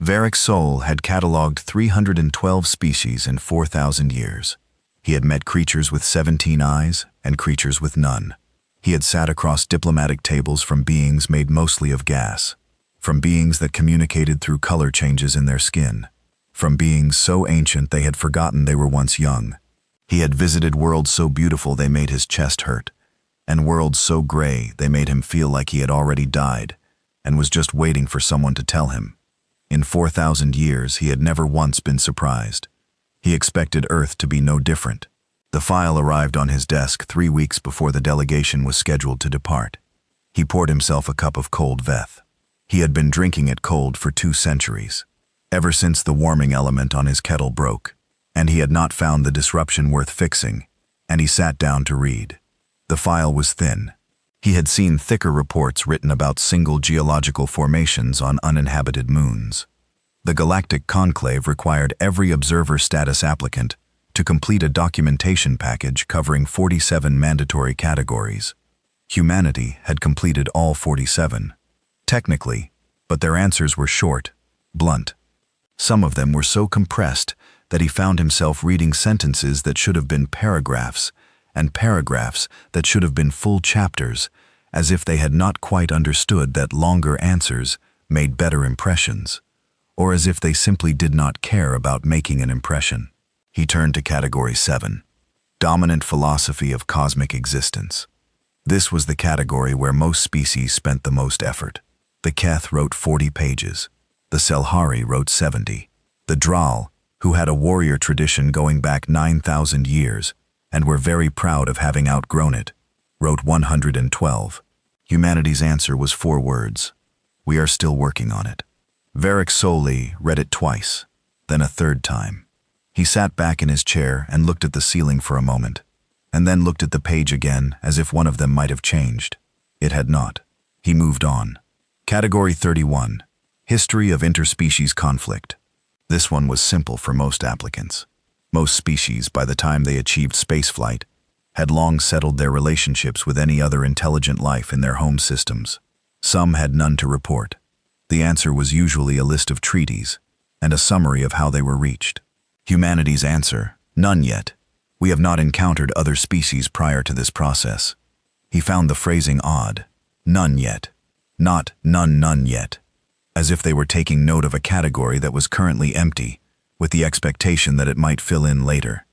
Varric Sol had catalogued 312 species in 4,000 years. He had met creatures with 17 eyes and creatures with none. He had sat across diplomatic tables from beings made mostly of gas, from beings that communicated through color changes in their skin, from beings so ancient they had forgotten they were once young. He had visited worlds so beautiful they made his chest hurt, and worlds so gray they made him feel like he had already died and was just waiting for someone to tell him. In 4,000 years, he had never once been surprised. He expected Earth to be no different. The file arrived on his desk 3 weeks before the delegation was scheduled to depart. He poured himself a cup of cold veth. He had been drinking it cold for 2 centuries, ever since the warming element on his kettle broke, and he had not found the disruption worth fixing, and he sat down to read. The file was thin. He had seen thicker reports written about single geological formations on uninhabited moons. The Galactic Conclave required every observer status applicant to complete a documentation package covering 47 mandatory categories. Humanity had completed all 47. Technically, but their answers were short, blunt. Some of them were so compressed that he found himself reading sentences that should have been paragraphs, and paragraphs that should have been full chapters, as if they had not quite understood that longer answers made better impressions, or as if they simply did not care about making an impression. He turned to Category 7, Dominant Philosophy of Cosmic Existence. This was the category where most species spent the most effort. The Keth wrote 40 pages. The Selhari wrote 70. The Dral, who had a warrior tradition going back 9,000 years, and were very proud of having outgrown it, wrote 112. Humanity's answer was 4 words. We are still working on it. Varric Soli read it twice, then a 3rd time. He sat back in his chair and looked at the ceiling for a moment, and then looked at the page again as if one of them might have changed. It had not. He moved on. Category 31, History of Interspecies Conflict. This one was simple for most applicants. Most species, by the time they achieved spaceflight, had long settled their relationships with any other intelligent life in their home systems. Some had none to report. The answer was usually a list of treaties and a summary of how they were reached. Humanity's answer, none yet. We have not encountered other species prior to this process. He found the phrasing odd. None yet. Not none yet. As if they were taking note of a category that was currently empty, with the expectation that it might fill in later.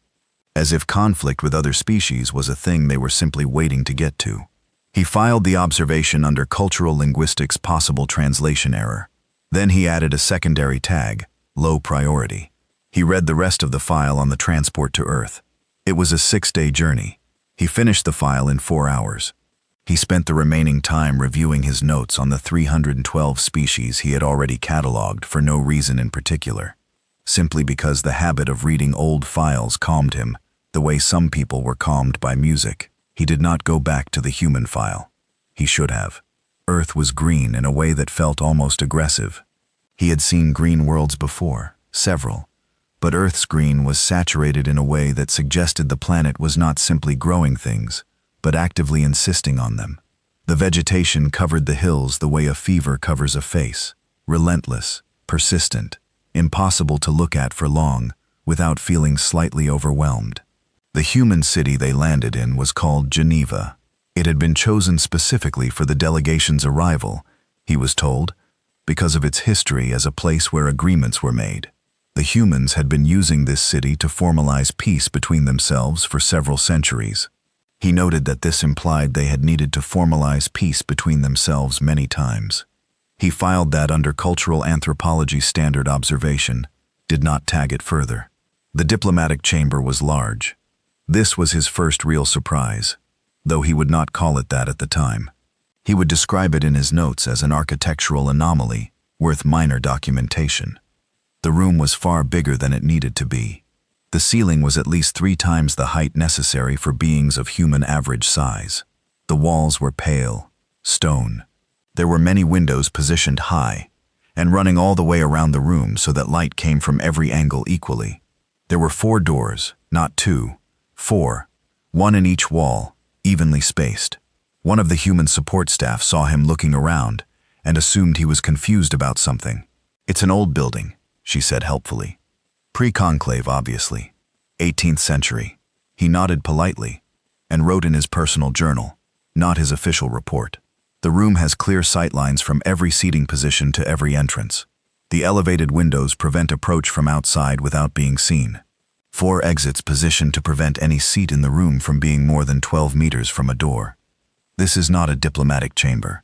As if conflict with other species was a thing they were simply waiting to get to. He filed the observation under Cultural Linguistics Possible Translation Error. Then he added a secondary tag, Low Priority. He read the rest of the file on the transport to Earth. It was a 6-day journey. He finished the file in 4 hours. He spent the remaining time reviewing his notes on the 312 species he had already catalogued for no reason in particular. Simply because the habit of reading old files calmed him, the way some people were calmed by music. He did not go back to the human file. He should have. Earth was green in a way that felt almost aggressive. He had seen green worlds before, several, but Earth's green was saturated in a way that suggested the planet was not simply growing things, but actively insisting on them. The vegetation covered the hills the way a fever covers a face, relentless, persistent, impossible to look at for long without feeling slightly overwhelmed. The human city they landed in was called Geneva. It had been chosen specifically for the delegation's arrival, he was told, because of its history as a place where agreements were made. The humans had been using this city to formalize peace between themselves for several centuries. He noted that this implied they had needed to formalize peace between themselves many times. He filed that under Cultural Anthropology Standard Observation, did not tag it further. The diplomatic chamber was large. This was his first real surprise, though he would not call it that at the time. He would describe it in his notes as an architectural anomaly, worth minor documentation. The room was far bigger than it needed to be. The ceiling was at least 3 times the height necessary for beings of human average size. The walls were pale, stone. There were many windows positioned high, and running all the way around the room so that light came from every angle equally. There were 4 doors, not 2, 4, 1 in each wall, evenly spaced. One of the human support staff saw him looking around and assumed he was confused about something. "It's an old building," she said helpfully. "Pre-conclave, obviously. 18th century." He nodded politely and wrote in his personal journal, not his official report. "The room has clear sightlines from every seating position to every entrance. The elevated windows prevent approach from outside without being seen. 4 exits positioned to prevent any seat in the room from being more than 12 meters from a door. This is not a diplomatic chamber.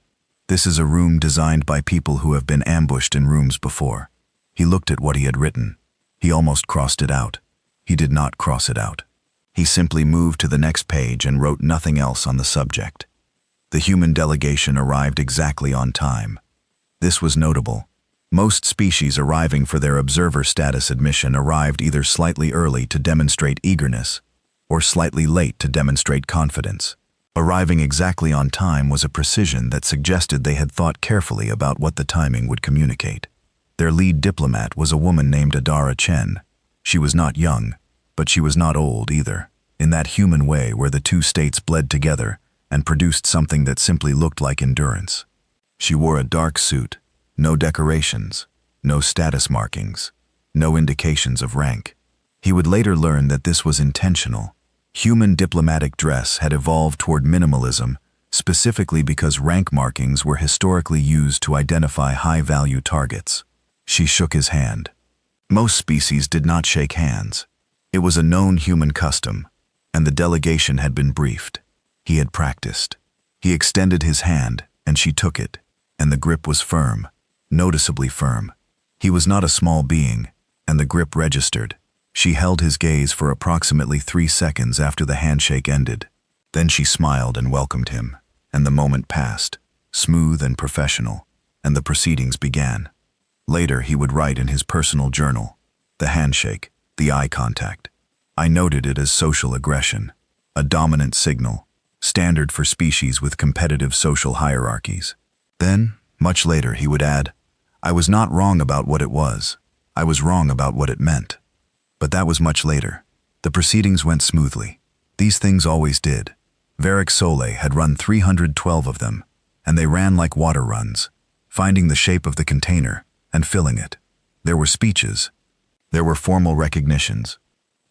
This is a room designed by people who have been ambushed in rooms before." He looked at what he had written. He almost crossed it out. He did not cross it out. He simply moved to the next page and wrote nothing else on the subject. The human delegation arrived exactly on time. This was notable. Most species arriving for their observer status admission arrived either slightly early to demonstrate eagerness or slightly late to demonstrate confidence. Arriving exactly on time was a precision that suggested they had thought carefully about what the timing would communicate. Their lead diplomat was a woman named Adara Chen. She was not young, but she was not old either, in that human way where the two states bled together and produced something that simply looked like endurance. She wore a dark suit, no decorations, no status markings, no indications of rank. He would later learn that this was intentional. Human diplomatic dress had evolved toward minimalism, specifically because rank markings were historically used to identify high-value targets. She shook his hand. Most species did not shake hands. It was a known human custom, and the delegation had been briefed. He had practiced. He extended his hand, and she took it, and the grip was firm, noticeably firm. He was not a small being, and the grip registered. She held his gaze for approximately 3 seconds after the handshake ended. Then she smiled and welcomed him, and the moment passed, smooth and professional, and the proceedings began. Later, he would write in his personal journal, the handshake, the eye contact. I noted it as social aggression, a dominant signal, standard for species with competitive social hierarchies. Then, much later, he would add, I was not wrong about what it was. I was wrong about what it meant. But that was much later. The proceedings went smoothly. These things always did. Varric Soleil had run 312 of them, and they ran like water runs, finding the shape of the container and filling it. There were speeches. There were formal recognitions.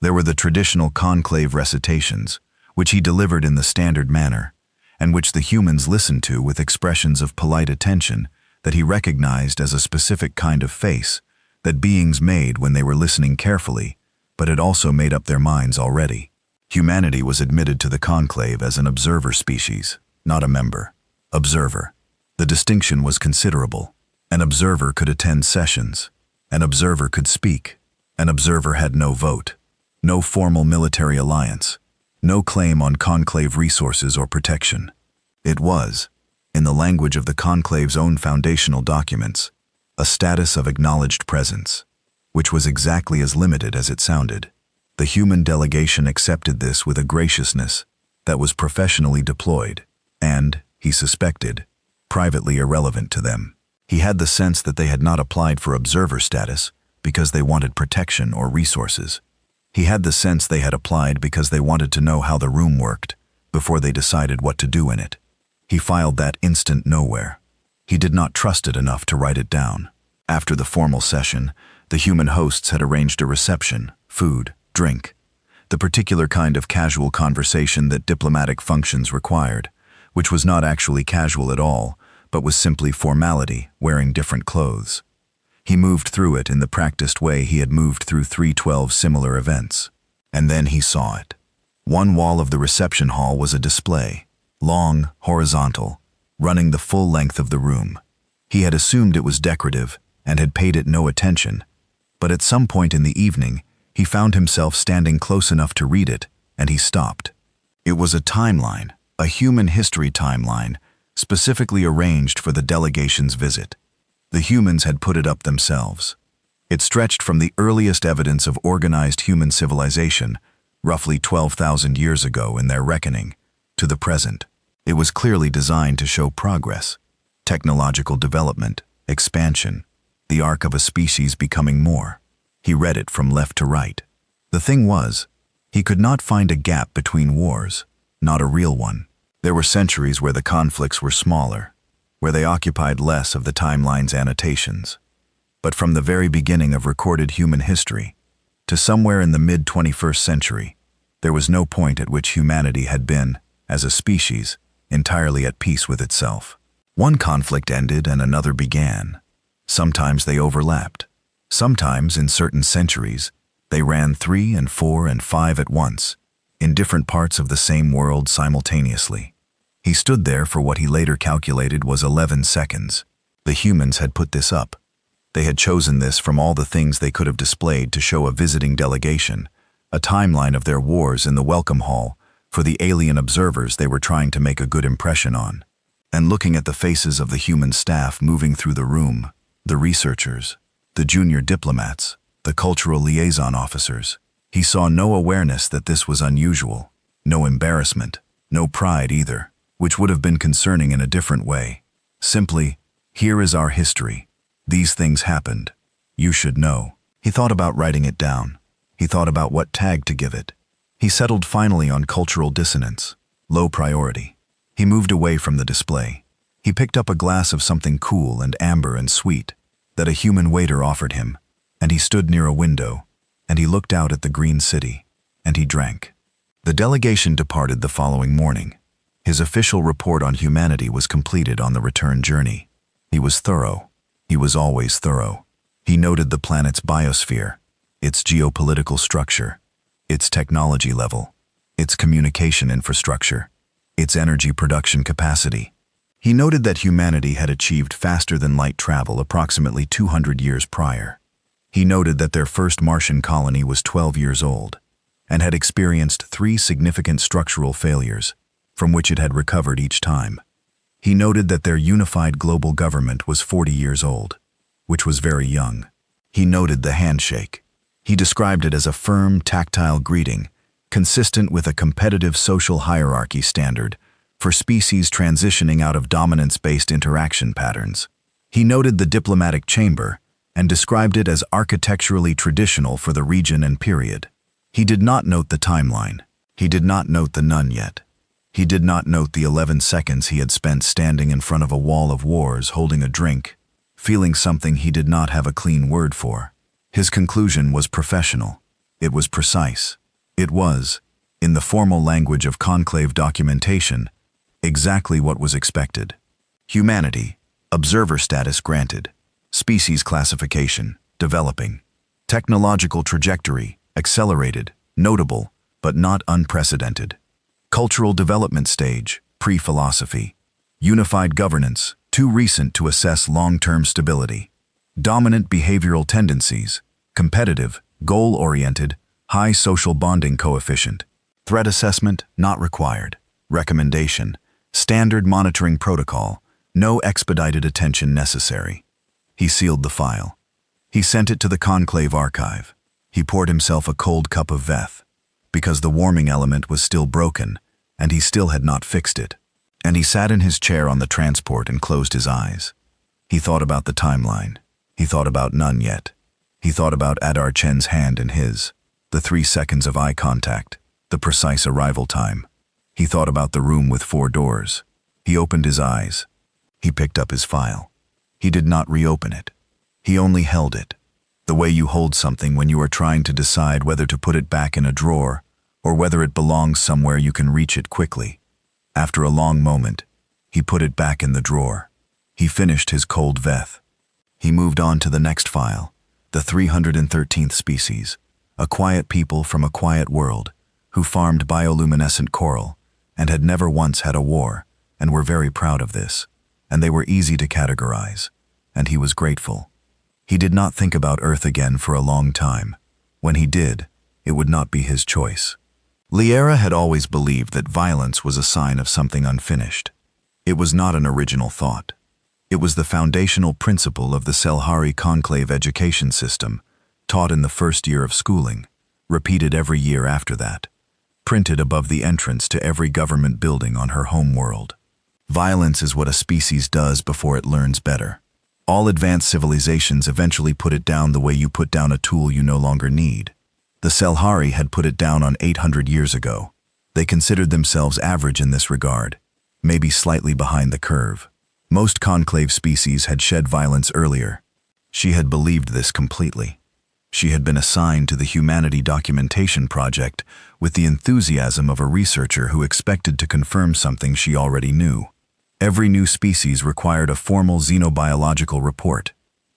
There were the traditional conclave recitations, which he delivered in the standard manner, and which the humans listened to with expressions of polite attention that he recognized as a specific kind of face that beings made when they were listening carefully, but had also made up their minds already. Humanity was admitted to the conclave as an observer species, not a member. Observer. The distinction was considerable. An observer could attend sessions. An observer could speak. An observer had no vote. No formal military alliance. No claim on conclave resources or protection. It was, in the language of the conclave's own foundational documents, a status of acknowledged presence, which was exactly as limited as it sounded. The human delegation accepted this with a graciousness that was professionally deployed and, he suspected, privately irrelevant to them. He had the sense that they had not applied for observer status because they wanted protection or resources. He had the sense they had applied because they wanted to know how the room worked before they decided what to do in it. He filed that instant nowhere. He did not trust it enough to write it down. After the formal session, the human hosts had arranged a reception, food, drink, the particular kind of casual conversation that diplomatic functions required, which was not actually casual at all, but was simply formality, wearing different clothes. He moved through it in the practiced way he had moved through 312 similar events. And then he saw it. One wall of the reception hall was a display, long, horizontal, running the full length of the room. He had assumed it was decorative and had paid it no attention, but at some point in the evening, he found himself standing close enough to read it, and he stopped. It was a timeline, a human history timeline, specifically arranged for the delegation's visit. The humans had put it up themselves. It stretched from the earliest evidence of organized human civilization, roughly 12,000 years ago in their reckoning, to the present. It was clearly designed to show progress, technological development, expansion, the arc of a species becoming more. He read it from left to right. The thing was, he could not find a gap between wars, not a real one. There were centuries where the conflicts were smaller, where they occupied less of the timeline's annotations. But from the very beginning of recorded human history, to somewhere in the mid-21st century, there was no point at which humanity had been, as a species, entirely at peace with itself. One conflict ended and another began. Sometimes they overlapped. Sometimes, in certain centuries, they ran 3 and 4 and 5 at once, in different parts of the same world simultaneously. He stood there for what he later calculated was 11 seconds. The humans had put this up. They had chosen this from all the things they could have displayed to show a visiting delegation, a timeline of their wars in the welcome hall for the alien observers they were trying to make a good impression on. And looking at the faces of the human staff moving through the room, the researchers, the junior diplomats, the cultural liaison officers, he saw no awareness that this was unusual, no embarrassment, no pride either, which would have been concerning in a different way. Simply, here is our history. These things happened. You should know. He thought about writing it down. He thought about what tag to give it. He settled finally on cultural dissonance, low priority. He moved away from the display. He picked up a glass of something cool and amber and sweet that a human waiter offered him, and he stood near a window, and he looked out at the green city, and he drank. The delegation departed the following morning. His official report on humanity was completed on the return journey. He was thorough. He was always thorough. He noted the planet's biosphere, its geopolitical structure, its technology level, its communication infrastructure, its energy production capacity. He noted that humanity had achieved faster-than-light travel approximately 200 years prior. He noted that their first Martian colony was 12 years old and had experienced 3 significant structural failures, from which it had recovered each time. He noted that their unified global government was 40 years old, which was very young. He noted the handshake. He described it as a firm, tactile greeting, consistent with a competitive social hierarchy standard for species transitioning out of dominance-based interaction patterns. He noted the diplomatic chamber and described it as architecturally traditional for the region and period. He did not note the timeline. He did not note the none yet. He did not note the 11 seconds he had spent standing in front of a wall of wars holding a drink, feeling something he did not have a clean word for. His conclusion was professional. It was precise. It was, in the formal language of conclave documentation, exactly what was expected. Humanity, observer status granted. Species classification, developing. Technological trajectory, accelerated, notable, but not unprecedented. Cultural development stage, pre-philosophy. Unified governance, too recent to assess long-term stability. Dominant behavioral tendencies, competitive, goal-oriented, high social bonding coefficient. Threat assessment, not required. Recommendation, standard monitoring protocol, no expedited attention necessary. He sealed the file. He sent it to the conclave archive. He poured himself a cold cup of Veth, because the warming element was still broken, and he still had not fixed it. And he sat in his chair on the transport and closed his eyes. He thought about the timeline. He thought about none yet. He thought about Adar Chen's hand in his, the 3 seconds of eye contact, the precise arrival time. He thought about the room with 4 doors. He opened his eyes. He picked up his file. He did not reopen it. He only held it, the way you hold something when you are trying to decide whether to put it back in a drawer or whether it belongs somewhere you can reach it quickly. After a long moment, he put it back in the drawer. He finished his cold Veth. He moved on to the next file, the 313th species, a quiet people from a quiet world who farmed bioluminescent coral and had never once had a war and were very proud of this, and they were easy to categorize, and he was grateful. He did not think about Earth again for a long time. When he did, it would not be his choice. Liera had always believed that violence was a sign of something unfinished. It was not an original thought. It was the foundational principle of the Selhari conclave education system, taught in the first year of schooling, repeated every year after that, printed above the entrance to every government building on her home world. Violence is what a species does before it learns better. All advanced civilizations eventually put it down the way you put down a tool you no longer need. The Selhari had put it down on 800 years ago. They considered themselves average in this regard, maybe slightly behind the curve. Most conclave species had shed violence earlier. She had believed this completely. She had been assigned to the Humanity Documentation Project with the enthusiasm of a researcher who expected to confirm something she already knew. Every new species required a formal xenobiological report.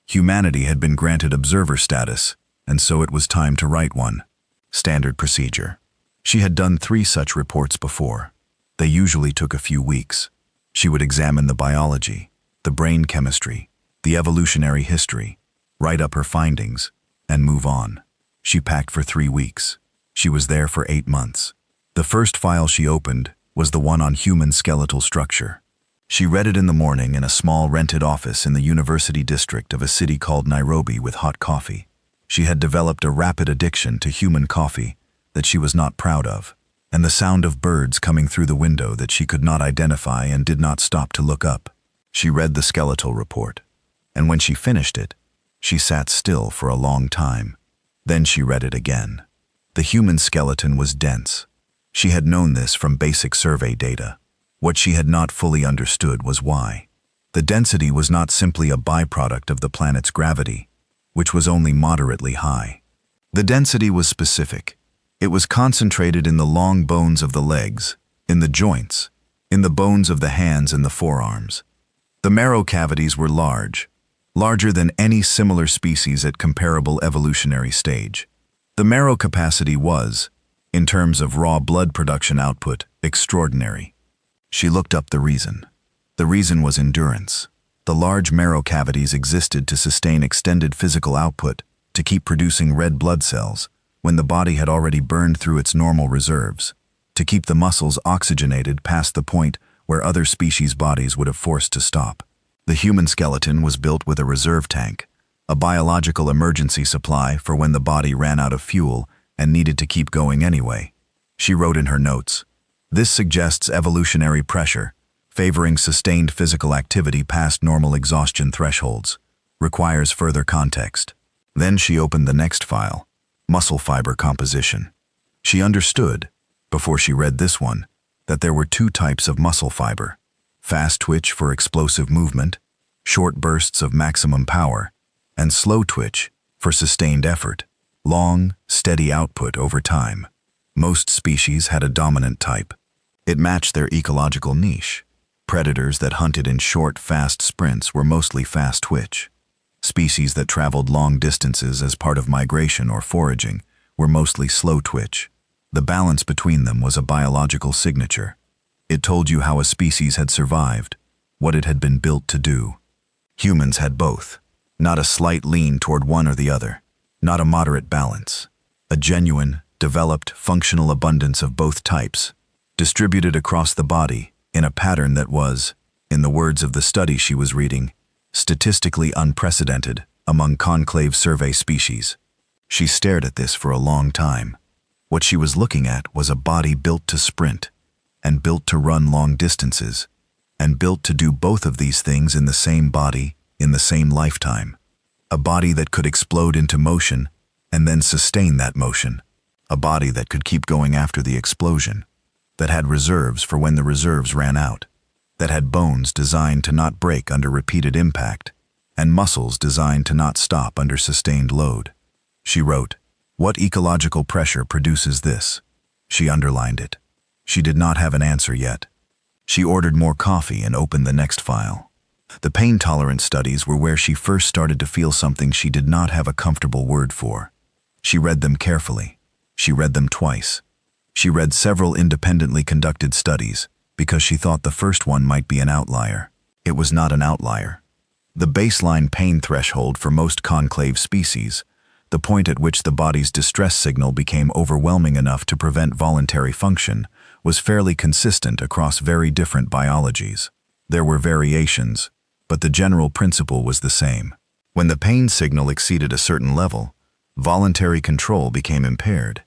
Humanity had been granted observer status, and so it was time to write one. Standard procedure. She had done 3 such reports before. They usually took a few weeks. She would examine the biology, the brain chemistry, the evolutionary history, write up her findings, and move on. She packed for 3 weeks. She was there for 8 months. The first file she opened was the one on human skeletal structure. She read it in the morning in a small rented office in the university district of a city called Nairobi with hot coffee. She had developed a rapid addiction to human coffee that she was not proud of, and the sound of birds coming through the window that she could not identify and did not stop to look up. She read the skeletal report, and when she finished it, she sat still for a long time. Then she read it again. The human skeleton was dense. She had known this from basic survey data. What she had not fully understood was why. The density was not simply a byproduct of the planet's gravity, which was only moderately high. The density was specific. It was concentrated in the long bones of the legs, in the joints, in the bones of the hands and the forearms. The marrow cavities were larger than any similar species at comparable evolutionary stage. The marrow capacity was, in terms of raw blood production output, extraordinary. She looked up the reason. The reason was endurance. The large marrow cavities existed to sustain extended physical output, to keep producing red blood cells, when the body had already burned through its normal reserves, to keep the muscles oxygenated past the point where other species' bodies would have forced to stop. The human skeleton was built with a reserve tank, a biological emergency supply for when the body ran out of fuel and needed to keep going anyway. She wrote in her notes, "This suggests evolutionary pressure, favoring sustained physical activity past normal exhaustion thresholds, requires further context." Then she opened the next file, muscle fiber composition. She understood, before she read this one, that there were 2 types of muscle fiber: fast twitch for explosive movement, short bursts of maximum power, and slow twitch for sustained effort, long, steady output over time. Most species had a dominant type. It matched their ecological niche. Predators that hunted in short, fast sprints were mostly fast twitch. Species that traveled long distances as part of migration or foraging were mostly slow twitch. The balance between them was a biological signature. It told you how a species had survived, what it had been built to do. Humans had both, not a slight lean toward one or the other, not a moderate balance. A genuine, developed, functional abundance of both types, distributed across the body in a pattern that was, in the words of the study she was reading, statistically unprecedented among conclave survey species. She stared at this for a long time. What she was looking at was a body built to sprint, and built to run long distances, and built to do both of these things in the same body, in the same lifetime. A body that could explode into motion and then sustain that motion. A body that could keep going after the explosion, that had reserves for when the reserves ran out, that had bones designed to not break under repeated impact, and muscles designed to not stop under sustained load. She wrote, "What ecological pressure produces this?" She underlined it. She did not have an answer yet. She ordered more coffee and opened the next file. The pain tolerance studies were where she first started to feel something she did not have a comfortable word for. She read them carefully. She read them twice. She read several independently conducted studies because she thought the first one might be an outlier. It was not an outlier. The baseline pain threshold for most conclave species, the point at which the body's distress signal became overwhelming enough to prevent voluntary function, was fairly consistent across very different biologies. There were variations, but the general principle was the same. When the pain signal exceeded a certain level, voluntary control became impaired.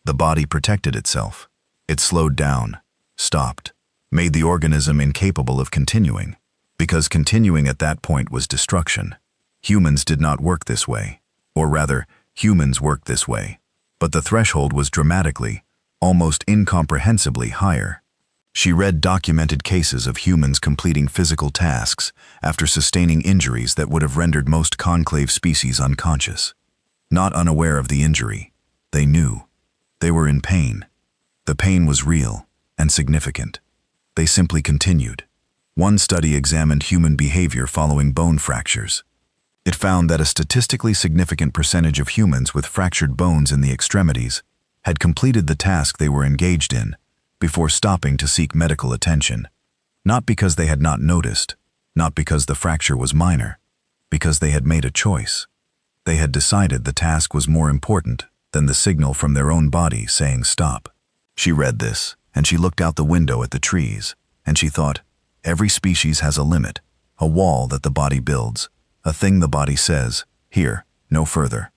The body protected itself. It slowed down, stopped, made the organism incapable of continuing, because continuing at that point was destruction. Humans did not work this way, or rather, humans worked this way, but the threshold was dramatically, almost incomprehensibly higher. She read documented cases of humans completing physical tasks after sustaining injuries that would have rendered most conclave species unconscious. Not unaware of the injury, they knew. They were in pain. The pain was real and significant. They simply continued. One study examined human behavior following bone fractures. It found that a statistically significant percentage of humans with fractured bones in the extremities had completed the task they were engaged in before stopping to seek medical attention, not because they had not noticed, not because the fracture was minor, because they had made a choice. They had decided the task was more important than the signal from their own body saying stop. She read this, and she looked out the window at the trees, and she thought, every species has a limit, a wall that the body builds, a thing the body says, here, no further.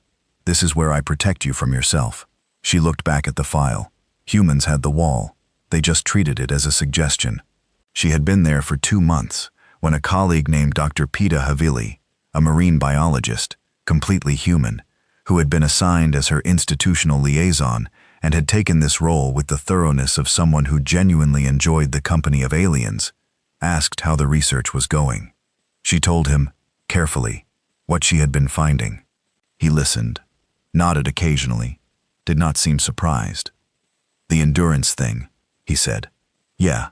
This is where I protect you from yourself. She looked back at the file. Humans had the wall. They just treated it as a suggestion. She had been there for 2 months when a colleague named Dr. Peta Havili, a marine biologist, completely human, who had been assigned as her institutional liaison and had taken this role with the thoroughness of someone who genuinely enjoyed the company of aliens, asked how the research was going. She told him, carefully, what she had been finding. He listened, nodded occasionally, did not seem surprised. The endurance thing, he said. Yeah,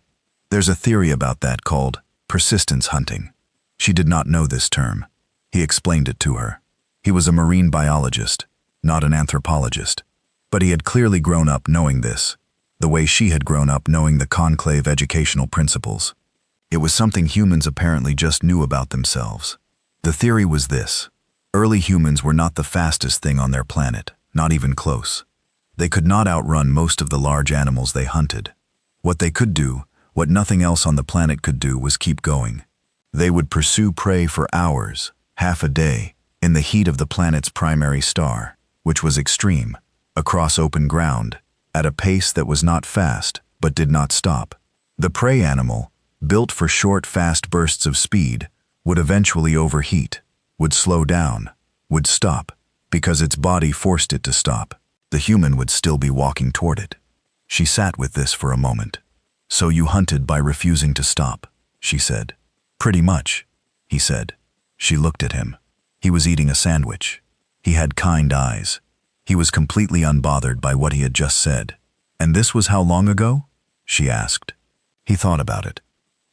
there's a theory about that called persistence hunting. She did not know this term. He explained it to her. He was a marine biologist, not an anthropologist, but he had clearly grown up knowing this, the way she had grown up knowing the conclave educational principles. It was something humans apparently just knew about themselves. The theory was this: early humans were not the fastest thing on their planet, not even close. They could not outrun most of the large animals they hunted. What they could do, what nothing else on the planet could do, was keep going. They would pursue prey for hours, half a day, in the heat of the planet's primary star, which was extreme, across open ground, at a pace that was not fast, but did not stop. The prey animal, built for short, fast bursts of speed, would eventually overheat, would slow down, would stop, because its body forced it to stop. The human would still be walking toward it. She sat with this for a moment. So you hunted by refusing to stop, she said. Pretty much, he said. She looked at him. He was eating a sandwich. He had kind eyes. He was completely unbothered by what he had just said. And this was how long ago? She asked. He thought about it.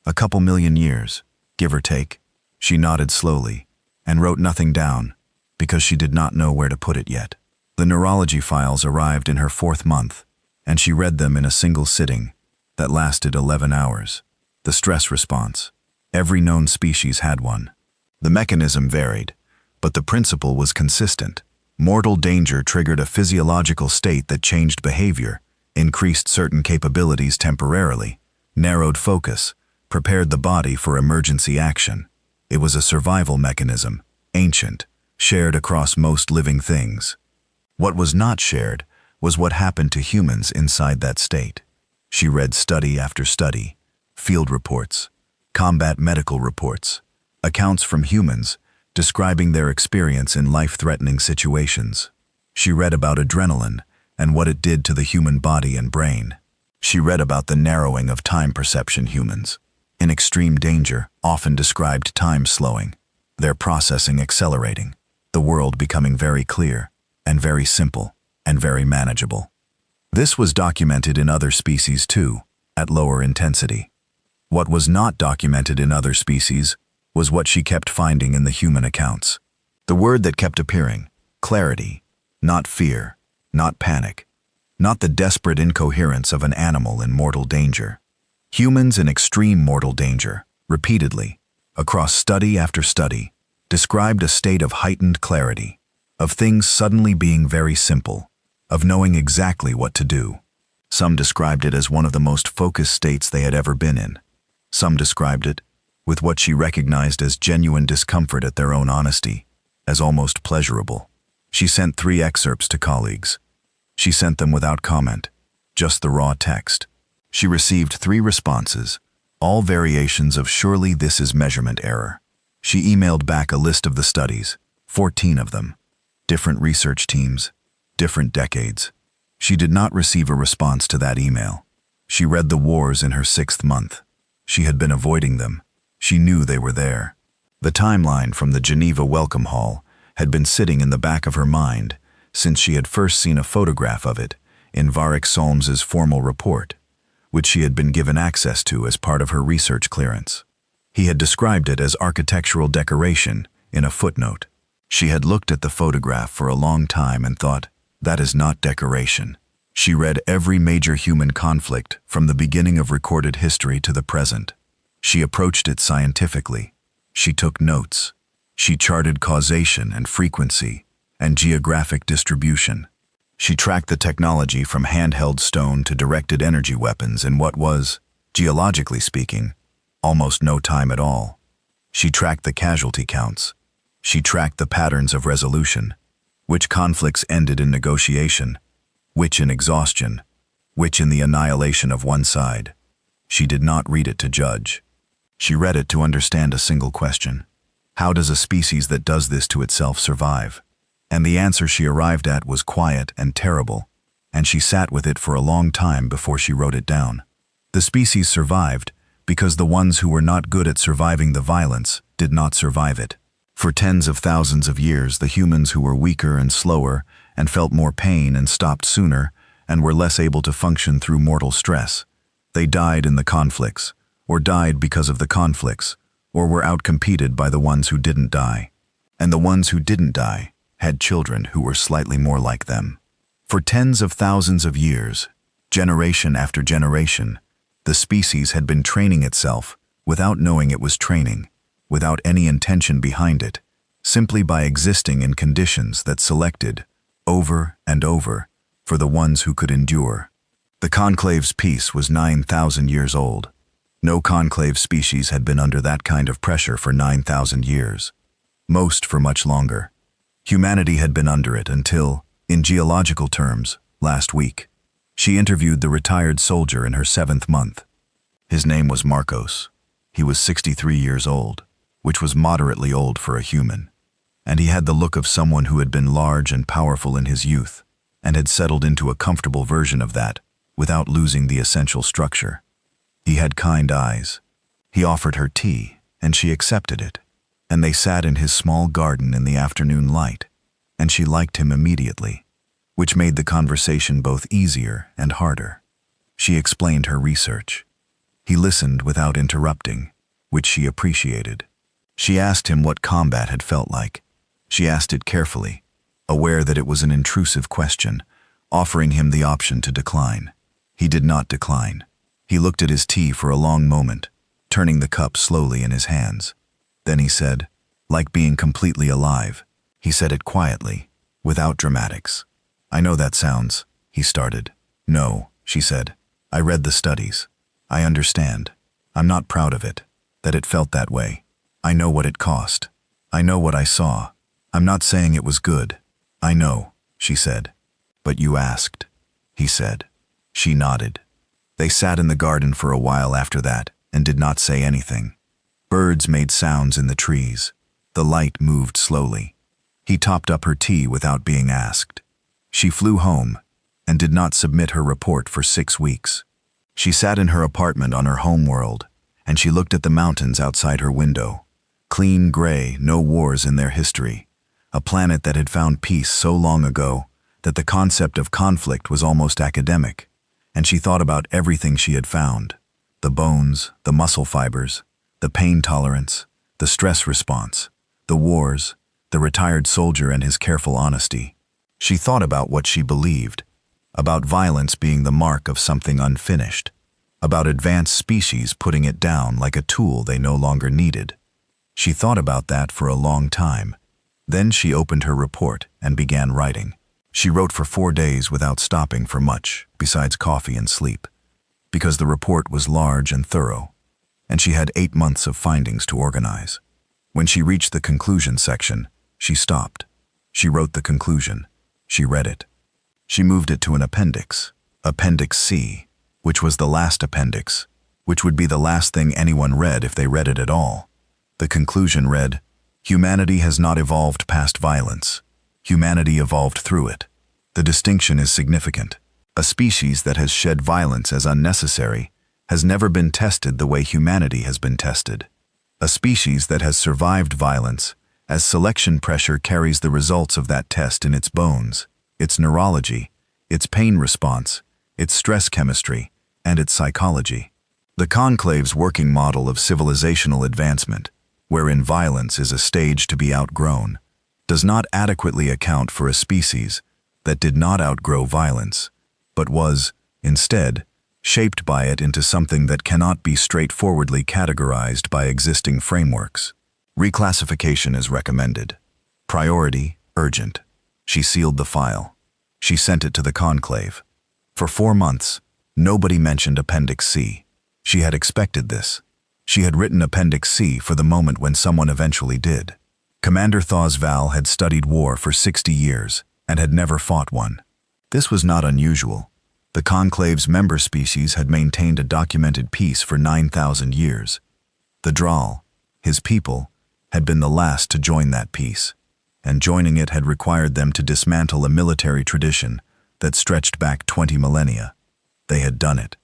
A couple million years, give or take. She nodded slowly and wrote nothing down because she did not know where to put it yet. The neurology files arrived in her 4th month, and she read them in a single sitting that lasted 11 hours. The stress response. Every known species had one. The mechanism varied, but the principle was consistent. Mortal danger triggered a physiological state that changed behavior, increased certain capabilities temporarily, narrowed focus, prepared the body for emergency action. It was a survival mechanism, ancient, shared across most living things. What was not shared was what happened to humans inside that state. She read study after study, field reports, combat medical reports, accounts from humans describing their experience in life-threatening situations. She read about adrenaline and what it did to the human body and brain. She read about the narrowing of time perception. Humans, in extreme danger, often described time slowing, their processing accelerating, the world becoming very clear and very simple and very manageable. This was documented in other species too, at lower intensity. What was not documented in other species was what she kept finding in the human accounts. The word that kept appearing: clarity, not fear, not panic, not the desperate incoherence of an animal in mortal danger. Humans in extreme mortal danger, repeatedly, across study after study, described a state of heightened clarity, of things suddenly being very simple, of knowing exactly what to do. Some described it as one of the most focused states they had ever been in. Some described it, with what she recognized as genuine discomfort at their own honesty, as almost pleasurable. She sent 3 excerpts to colleagues. She sent them without comment, just the raw text. She received 3 responses, all variations of "surely this is measurement error." She emailed back a list of the studies, 14 of them, different research teams, different decades. She did not receive a response to that email. She read the wars in her 6th month. She had been avoiding them. She knew they were there. The timeline from the Geneva Welcome Hall had been sitting in the back of her mind since she had first seen a photograph of it in Varric Solmes's formal report, which she had been given access to as part of her research clearance. He had described it as architectural decoration in a footnote. She had looked at the photograph for a long time and thought, that is not decoration. She read every major human conflict from the beginning of recorded history to the present. She approached it scientifically. She took notes. She charted causation and frequency and geographic distribution. She tracked the technology from handheld stone to directed energy weapons in what was, geologically speaking, almost no time at all. She tracked the casualty counts. She tracked the patterns of resolution, which conflicts ended in negotiation, which in exhaustion, which in the annihilation of one side. She did not read it to judge. She read it to understand a single question. How does a species that does this to itself survive? And the answer she arrived at was quiet and terrible, and she sat with it for a long time before she wrote it down. The species survived because the ones who were not good at surviving the violence did not survive it. For tens of thousands of years, the humans who were weaker and slower and felt more pain and stopped sooner and were less able to function through mortal stress, they died in the conflicts, or died because of the conflicts, or were outcompeted by the ones who didn't die. And the ones who didn't die had children who were slightly more like them. For tens of thousands of years, generation after generation, the species had been training itself without knowing it was training, without any intention behind it, simply by existing in conditions that selected, over and over, for the ones who could endure. The conclave's peace was 9,000 years old. No conclave species had been under that kind of pressure for 9,000 years. Most for much longer. Humanity had been under it until, in geological terms, last week. She interviewed the retired soldier in her 7th month. His name was Marcos. He was 63 years old, which was moderately old for a human. And he had the look of someone who had been large and powerful in his youth, and had settled into a comfortable version of that, without losing the essential structure. He had kind eyes. He offered her tea, and she accepted it. And they sat in his small garden in the afternoon light, and she liked him immediately, which made the conversation both easier and harder. She explained her research. He listened without interrupting, which she appreciated. She asked him what combat had felt like. She asked it carefully, aware that it was an intrusive question, offering him the option to decline. He did not decline. He looked at his tea for a long moment, turning the cup slowly in his hands. Then he said, like being completely alive. He said it quietly, without dramatics. I know that sounds, he started. No, she said. I read the studies. I understand. I'm not proud of it, that it felt that way. I know what it cost. I know what I saw. I'm not saying it was good. I know, she said. But you asked, he said. She nodded. They sat in the garden for a while after that and did not say anything. Birds made sounds in the trees. The light moved slowly. He topped up her tea without being asked. She flew home and did not submit her report for 6 weeks. She sat in her apartment on her home world, and she looked at the mountains outside her window. Clean gray, no wars in their history. A planet that had found peace so long ago that the concept of conflict was almost academic, and she thought about everything she had found. The bones, the muscle fibers, the pain tolerance, the stress response, the wars, the retired soldier and his careful honesty. She thought about what she believed, about violence being the mark of something unfinished, about advanced species putting it down like a tool they no longer needed. She thought about that for a long time. Then she opened her report and began writing. She wrote for 4 days without stopping for much, besides coffee and sleep, because the report was large and thorough, and she had 8 months of findings to organize. When she reached the conclusion section, she stopped. She wrote the conclusion. She read it. She moved it to an appendix, Appendix C, which was the last appendix, which would be the last thing anyone read if they read it at all. The conclusion read, "Humanity has not evolved past violence. Humanity evolved through it. The distinction is significant. A species that has shed violence as unnecessary has never been tested the way humanity has been tested. A species that has survived violence as selection pressure carries the results of that test in its bones, its neurology, its pain response, its stress chemistry, and its psychology. The Conclave's working model of civilizational advancement, wherein violence is a stage to be outgrown, does not adequately account for a species that did not outgrow violence, but was, instead, shaped by it into something that cannot be straightforwardly categorized by existing frameworks. Reclassification is recommended. Priority, urgent. She sealed the file. She sent it to the Conclave. For 4 months, nobody mentioned Appendix C. She had expected this. She had written Appendix C for the moment when someone eventually did. Commander Thosval had studied war for 60 years and had never fought one. This was not unusual. The Conclave's member species had maintained a documented peace for 9,000 years. The Draal, his people, had been the last to join that peace, and joining it had required them to dismantle a military tradition that stretched back 20 millennia. They had done it.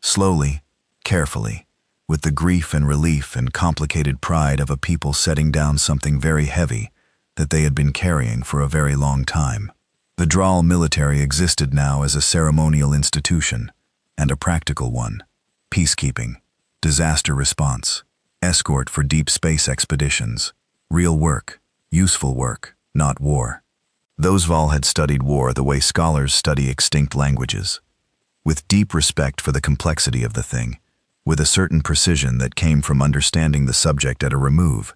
Slowly, carefully, with the grief and relief and complicated pride of a people setting down something very heavy that they had been carrying for a very long time. The Draal military existed now as a ceremonial institution, and a practical one. Peacekeeping, disaster response, escort for deep space expeditions, real work, useful work, not war. Thosval had studied war the way scholars study extinct languages, with deep respect for the complexity of the thing, with a certain precision that came from understanding the subject at a remove,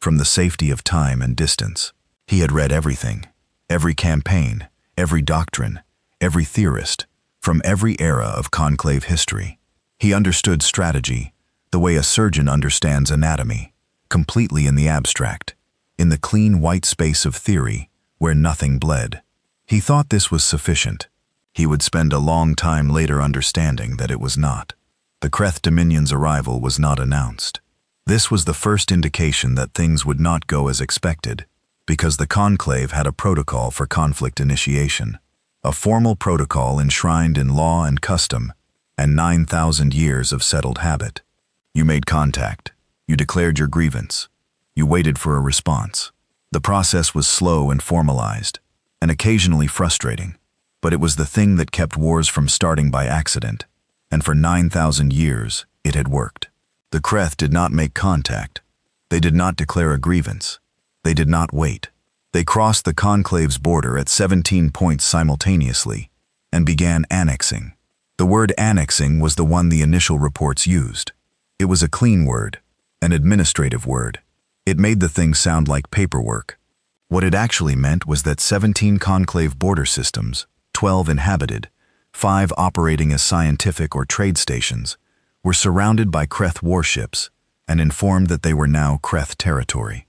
from the safety of time and distance. He had read everything, every campaign, every doctrine, every theorist, from every era of Conclave history. He understood strategy the way a surgeon understands anatomy, completely in the abstract, in the clean white space of theory where nothing bled. He thought this was sufficient. He would spend a long time later understanding that it was not. The Kreth Dominion's arrival was not announced. This was the first indication that things would not go as expected, because the Conclave had a protocol for conflict initiation, a formal protocol enshrined in law and custom, and 9,000 years of settled habit. You made contact. You declared your grievance. You waited for a response. The process was slow and formalized, and occasionally frustrating, but it was the thing that kept wars from starting by accident, and for 9,000 years it had worked. The Kreth did not make contact. They did not declare a grievance. They did not wait. They crossed the Conclave's border at 17 points simultaneously and began annexing. The word annexing was the one the initial reports used. It was a clean word, an administrative word. It made the thing sound like paperwork. What it actually meant was that 17 Conclave border systems, 12 inhabited, 5 operating as scientific or trade stations, were surrounded by Kreth warships and informed that they were now Kreth territory.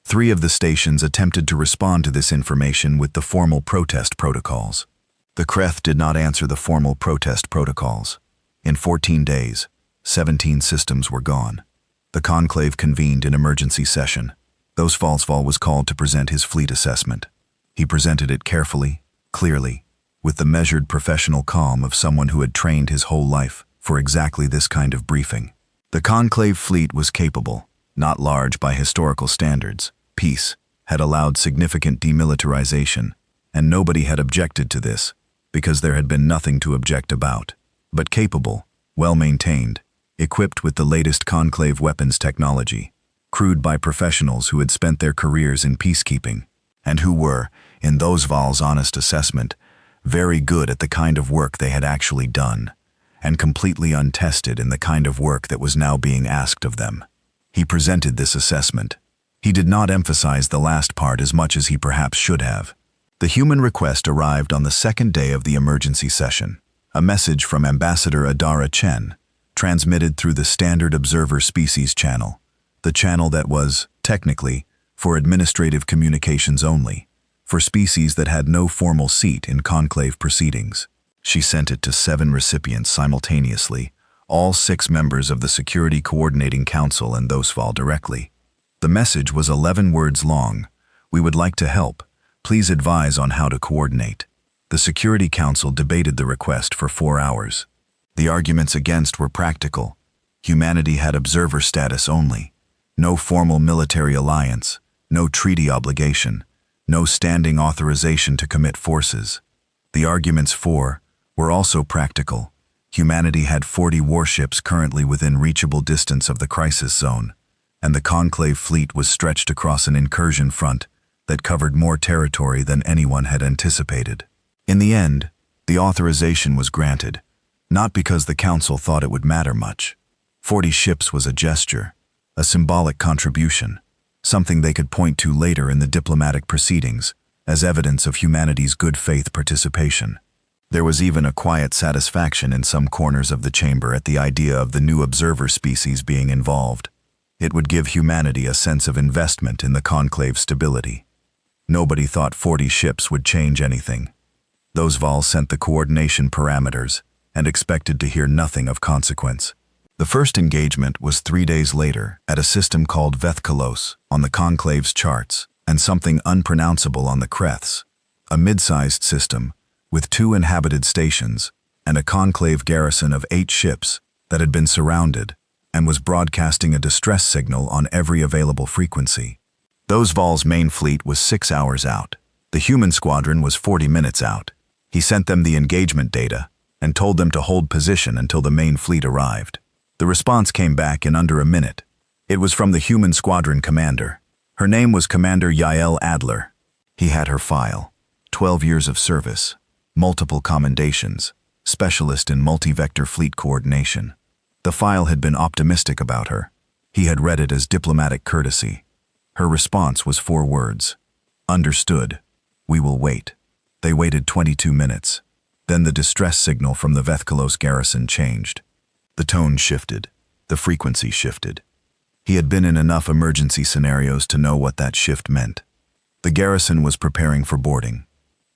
3 of the stations attempted to respond to this information with the formal protest protocols. The Kreth did not answer the formal protest protocols. In 14 days, 17 systems were gone. The Conclave convened an emergency session. Thosval was called to present his fleet assessment. He presented it carefully, clearly, with the measured professional calm of someone who had trained his whole life for exactly this kind of briefing. The Conclave fleet was capable, not large by historical standards. Peace had allowed significant demilitarization, and nobody had objected to this, because there had been nothing to object about. But capable, well-maintained, equipped with the latest Conclave weapons technology, crewed by professionals who had spent their careers in peacekeeping, and who were, in Thosval's honest assessment, very good at the kind of work they had actually done, and completely untested in the kind of work that was now being asked of them. He presented this assessment. He did not emphasize the last part as much as he perhaps should have. The human request arrived on the second day of the emergency session, a message from Ambassador Adara Chen, transmitted through the Standard Observer Species channel, the channel that was, technically, for administrative communications only, for species that had no formal seat in Conclave proceedings. She sent it to 7 recipients simultaneously, all 6 members of the Security Coordinating Council and Thosval directly. The message was 11 words long. We would like to help. Please advise on how to coordinate. The Security Council debated the request for 4 hours. The arguments against were practical. Humanity had observer status only. No formal military alliance, no treaty obligation, no standing authorization to commit forces. The arguments for were also practical. Humanity had 40 warships currently within reachable distance of the crisis zone, and the Conclave fleet was stretched across an incursion front that covered more territory than anyone had anticipated. In the end, the authorization was granted, not because the Council thought it would matter much. 40 ships was a gesture, a symbolic contribution, something they could point to later in the diplomatic proceedings as evidence of humanity's good faith participation. There was even a quiet satisfaction in some corners of the chamber at the idea of the new observer species being involved. It would give humanity a sense of investment in the Conclave's stability. Nobody thought 40 ships would change anything. Those Vals sent the coordination parameters and expected to hear nothing of consequence. The first engagement was 3 days later at a system called Vethkalos on the Conclave's charts and something unpronounceable on the Kreths, a mid-sized system with 2 inhabited stations and a Conclave garrison of 8 ships that had been surrounded and was broadcasting a distress signal on every available frequency. Those Vals' main fleet was 6 hours out. The human squadron was 40 minutes out. He sent them the engagement data and told them to hold position until the main fleet arrived. The response came back in under a minute. It was from the human squadron commander. Her name was Commander Yael Adler. He had her file: 12 years of service, multiple commendations, specialist in multi-vector fleet coordination. The file had been optimistic about her. He had read it as diplomatic courtesy. Her response was 4 words: "Understood. We will wait." They waited 22 minutes. Then the distress signal from the Vethkalos garrison changed. The tone shifted. The frequency shifted. He had been in enough emergency scenarios to know what that shift meant. The garrison was preparing for boarding.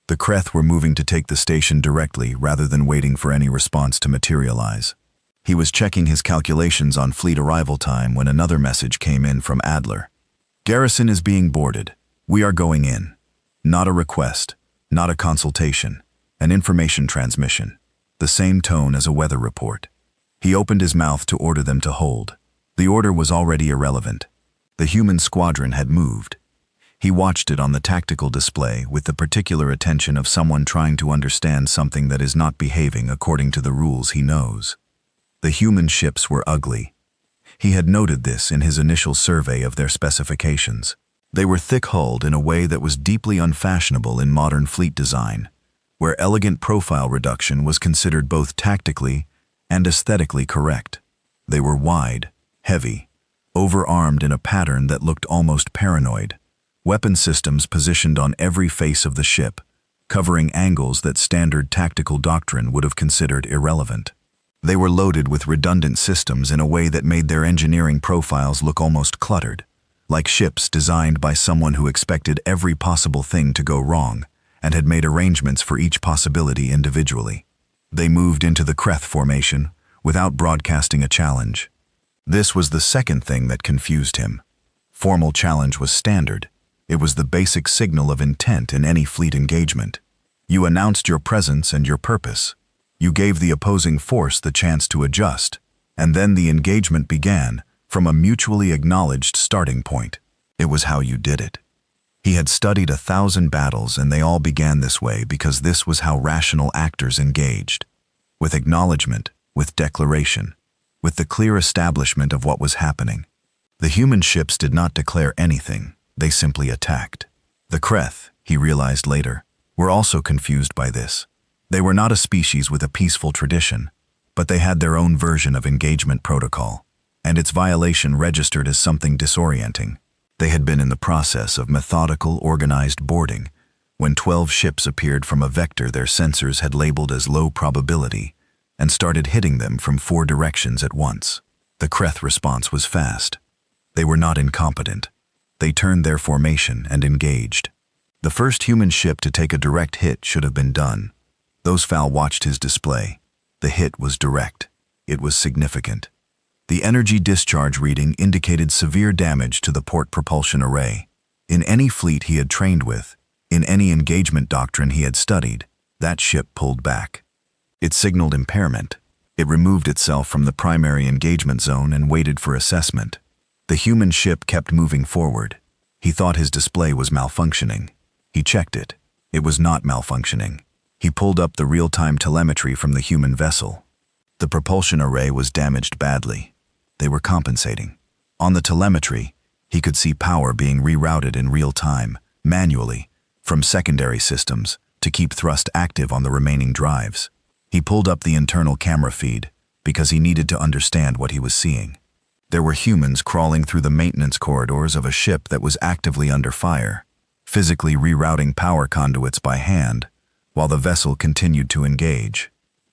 The Kreth were moving to take the station directly rather than waiting for any response to materialize. He was checking his calculations on fleet arrival time when another message came in from Adler. "Garrison is being boarded. We are going in." Not a request, not a consultation, an information transmission, the same tone as a weather report. He opened his mouth to order them to hold. The order was already irrelevant. The human squadron had moved. He watched it on the tactical display with the particular attention of someone trying to understand something that is not behaving according to the rules he knows. The human ships were ugly. He had noted this in his initial survey of their specifications. They were thick-hulled in a way that was deeply unfashionable in modern fleet design, where elegant profile reduction was considered both tactically and aesthetically correct. They were wide, heavy, overarmed in a pattern that looked almost paranoid. Weapon systems positioned on every face of the ship, covering angles that standard tactical doctrine would have considered irrelevant. They were loaded with redundant systems in a way that made their engineering profiles look almost cluttered, like ships designed by someone who expected every possible thing to go wrong and had made arrangements for each possibility individually. They moved into the Kreth formation without broadcasting a challenge. This was the second thing that confused him. Formal challenge was standard. It was the basic signal of intent in any fleet engagement. You announced your presence and your purpose. You gave the opposing force the chance to adjust, and then the engagement began from a mutually acknowledged starting point. It was how you did it. He had studied 1,000 battles, and they all began this way because this was how rational actors engaged. With acknowledgement, with declaration, with the clear establishment of what was happening. The human ships did not declare anything. They simply attacked. The Kreth, he realized later, were also confused by this. They were not a species with a peaceful tradition, but they had their own version of engagement protocol, and its violation registered as something disorienting. They had been in the process of methodical, organized boarding when 12 ships appeared from a vector their sensors had labeled as low probability and started hitting them from 4 directions at once. The Kreth response was fast. They were not incompetent. They turned their formation and engaged. The first human ship to take a direct hit should have been done. Those Val watched his display. The hit was direct. It was significant. The energy discharge reading indicated severe damage to the port propulsion array. In any fleet he had trained with, in any engagement doctrine he had studied, That ship pulled back. It signaled impairment. It removed itself from the primary engagement zone and waited for assessment. The human ship kept moving forward. He thought his display was malfunctioning. He checked it. It was not malfunctioning. He pulled up the real-time telemetry from the human vessel. The propulsion array was damaged badly. They were compensating. On the telemetry, he could see power being rerouted in real time, manually, from secondary systems to keep thrust active on the remaining drives. He pulled up the internal camera feed because he needed to understand what he was seeing. There were humans crawling through the maintenance corridors of a ship that was actively under fire, physically rerouting power conduits by hand, while the vessel continued to engage.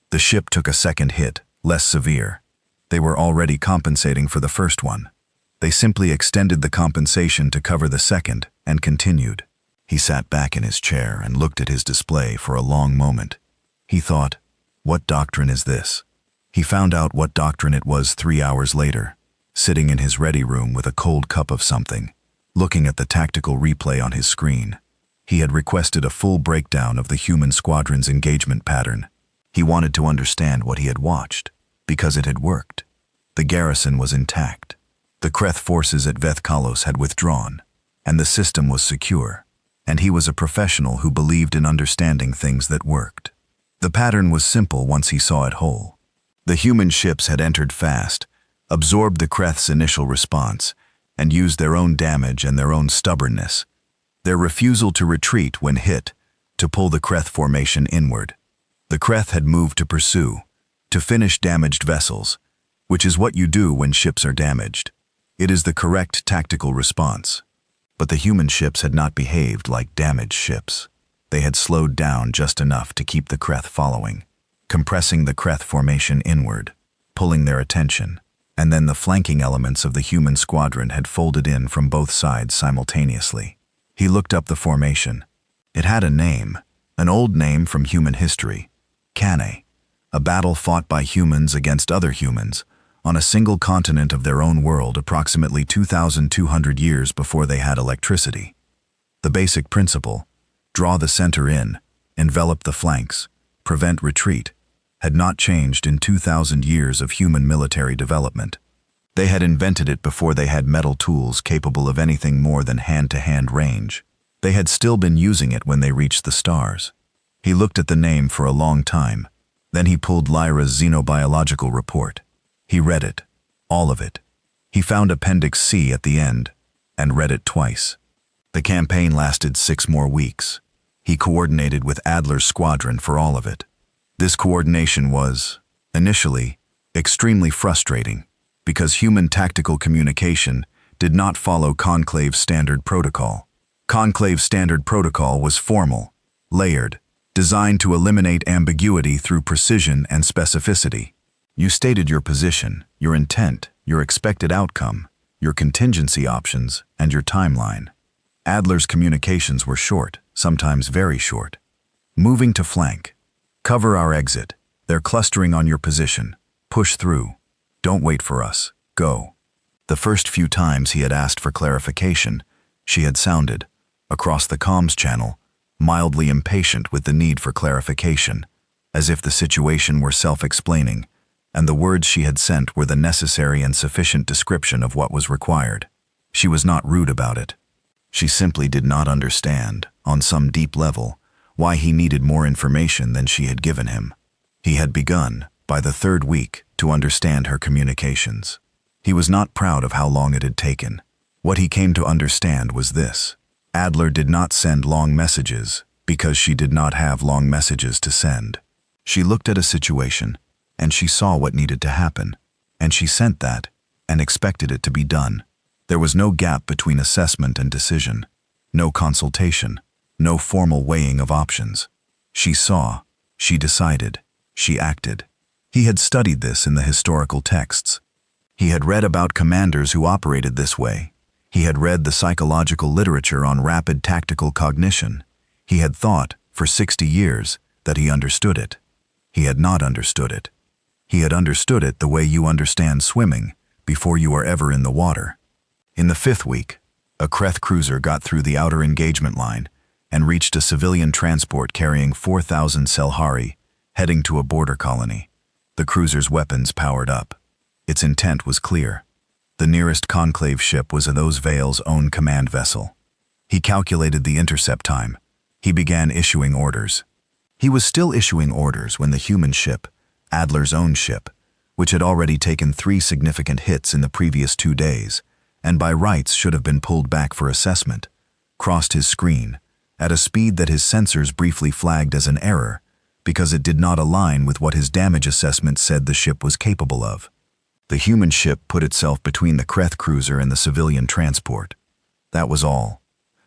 The ship took a second hit, less severe. They were already compensating for the first one. They simply extended the compensation to cover the second and continued. He sat back in his chair and looked at his display for a long moment. He thought, what doctrine is this? He found out what doctrine it was 3 hours later, sitting in his ready room with a cold cup of something, looking at the tactical replay on his screen. He had requested a full breakdown of the human squadron's engagement pattern. He wanted to understand what he had watched, because it had worked. The garrison was intact. The Kreth forces at Vethkalos had withdrawn, and the system was secure, and he was a professional who believed in understanding things that worked. The pattern was simple once he saw it whole. The human ships had entered fast, absorbed the Kreth's initial response, and used their own damage and their own stubbornness, their refusal to retreat when hit, to pull the Kreth formation inward. The Kreth had moved to pursue, to finish damaged vessels, which is what you do when ships are damaged. It is the correct tactical response. But the human ships had not behaved like damaged ships. They had slowed down just enough to keep the Kreth following, compressing the Kreth formation inward, pulling their attention, and then the flanking elements of the human squadron had folded in from both sides simultaneously. He looked up the formation. It had a name, an old name from human history, Cannae, a battle fought by humans against other humans on a single continent of their own world approximately 2,200 years before they had electricity. The basic principle, draw the center in, envelop the flanks, prevent retreat, had not changed in 2,000 years of human military development. They had invented it before they had metal tools capable of anything more than hand-to-hand range. They had still been using it when they reached the stars. He looked at the name for a long time. Then he pulled Lyra's xenobiological report. He read it, all of it. He found Appendix C at the end, and read it twice. The campaign lasted 6 more weeks. He coordinated with Adler's squadron for all of it. This coordination was, initially, extremely frustrating, because human tactical communication did not follow Conclave's standard protocol. Conclave's standard protocol was formal, layered, designed to eliminate ambiguity through precision and specificity. You stated your position, your intent, your expected outcome, your contingency options, and your timeline. Adler's communications were short, sometimes very short. Moving to flank. Cover our exit. They're clustering on your position. Push through. Don't wait for us. Go. The first few times he had asked for clarification, she had sounded, across the comms channel, mildly impatient with the need for clarification, as if the situation were self-explaining, and the words she had sent were the necessary and sufficient description of what was required. She was not rude about it. She simply did not understand, on some deep level, why he needed more information than she had given him. He had begun, by the 3rd week, to understand her communications. He was not proud of how long it had taken. What he came to understand was this: Adler did not send long messages because she did not have long messages to send. She looked at a situation, and she saw what needed to happen, and she sent that, and expected it to be done. There was no gap between assessment and decision, no consultation, no formal weighing of options. She saw, she decided, she acted. He had studied this in the historical texts. He had read about commanders who operated this way. He had read the psychological literature on rapid tactical cognition. He had thought, for 60 years, that he understood it. He had not understood it. He had understood it the way you understand swimming, before you are ever in the water. In the 5th week, a Kreth cruiser got through the outer engagement line and reached a civilian transport carrying 4,000 Selhari, heading to a border colony. The cruiser's weapons powered up. Its intent was clear. The nearest Conclave ship was those Vale's own command vessel. He calculated the intercept time. He began issuing orders. He was still issuing orders when the human ship, Adler's own ship, which had already taken 3 significant hits in the previous 2 days, and by rights should have been pulled back for assessment, crossed his screen at a speed that his sensors briefly flagged as an error because it did not align with what his damage assessment said the ship was capable of. The human ship put itself between the Kreth cruiser and the civilian transport. That was all.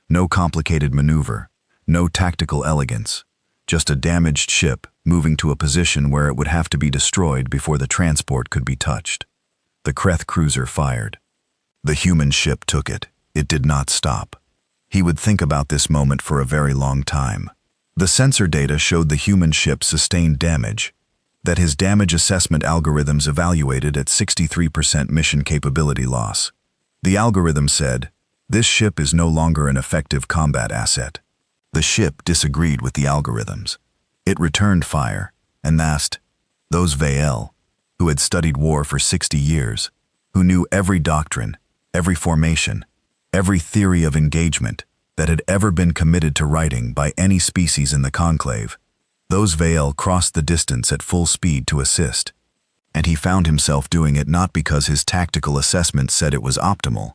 No complicated maneuver, no tactical elegance, just a damaged ship moving to a position where it would have to be destroyed before the transport could be touched. The Kreth cruiser fired. The human ship took it. It did not stop. He would think about this moment for a very long time. The sensor data showed the human ship sustained damage, that his damage assessment algorithms evaluated at 63% mission capability loss. The algorithm said, "This ship is no longer an effective combat asset." The ship disagreed with the algorithms. It returned fire and asked, those Vael, who had studied war for 60 years, who knew every doctrine, every formation, every theory of engagement that had ever been committed to writing by any species in the conclave, those Vael crossed the distance at full speed to assist. And he found himself doing it not because his tactical assessment said it was optimal,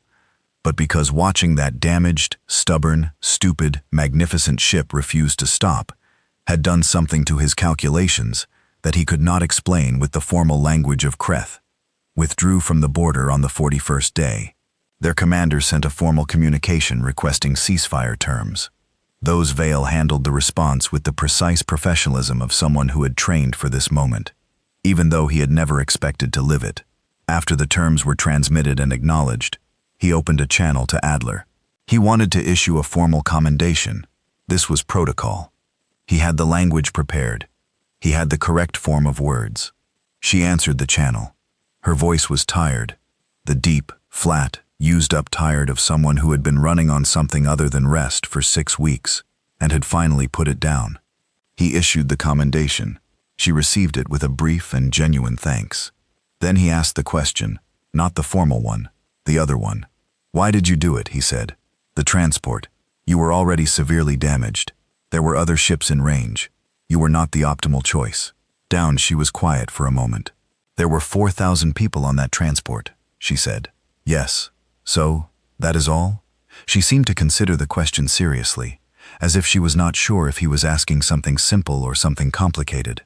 but because watching that damaged, stubborn, stupid, magnificent ship refuse to stop had done something to his calculations that he could not explain with the formal language of Kreth. Withdrew from the border on the 41st day. Their commander sent a formal communication requesting ceasefire terms. Those Vael handled the response with the precise professionalism of someone who had trained for this moment, even though he had never expected to live it. After the terms were transmitted and acknowledged, he opened a channel to Adler. He wanted to issue a formal commendation. This was protocol. He had the language prepared. He had the correct form of words. She answered the channel. Her voice was tired, the deep, flat, used-up tired of someone who had been running on something other than rest for 6 weeks and had finally put it down. He issued the commendation. She received it with a brief and genuine thanks. Then he asked the question, not the formal one, the other one. "Why did you do it?" he said. "The transport. You were already severely damaged. There were other ships in range. You were not the optimal choice." Down, she was quiet for a moment. "There were 4,000 people on that transport," she said. "Yes. So, that is all?" She seemed to consider the question seriously, as if she was not sure if he was asking something simple or something complicated,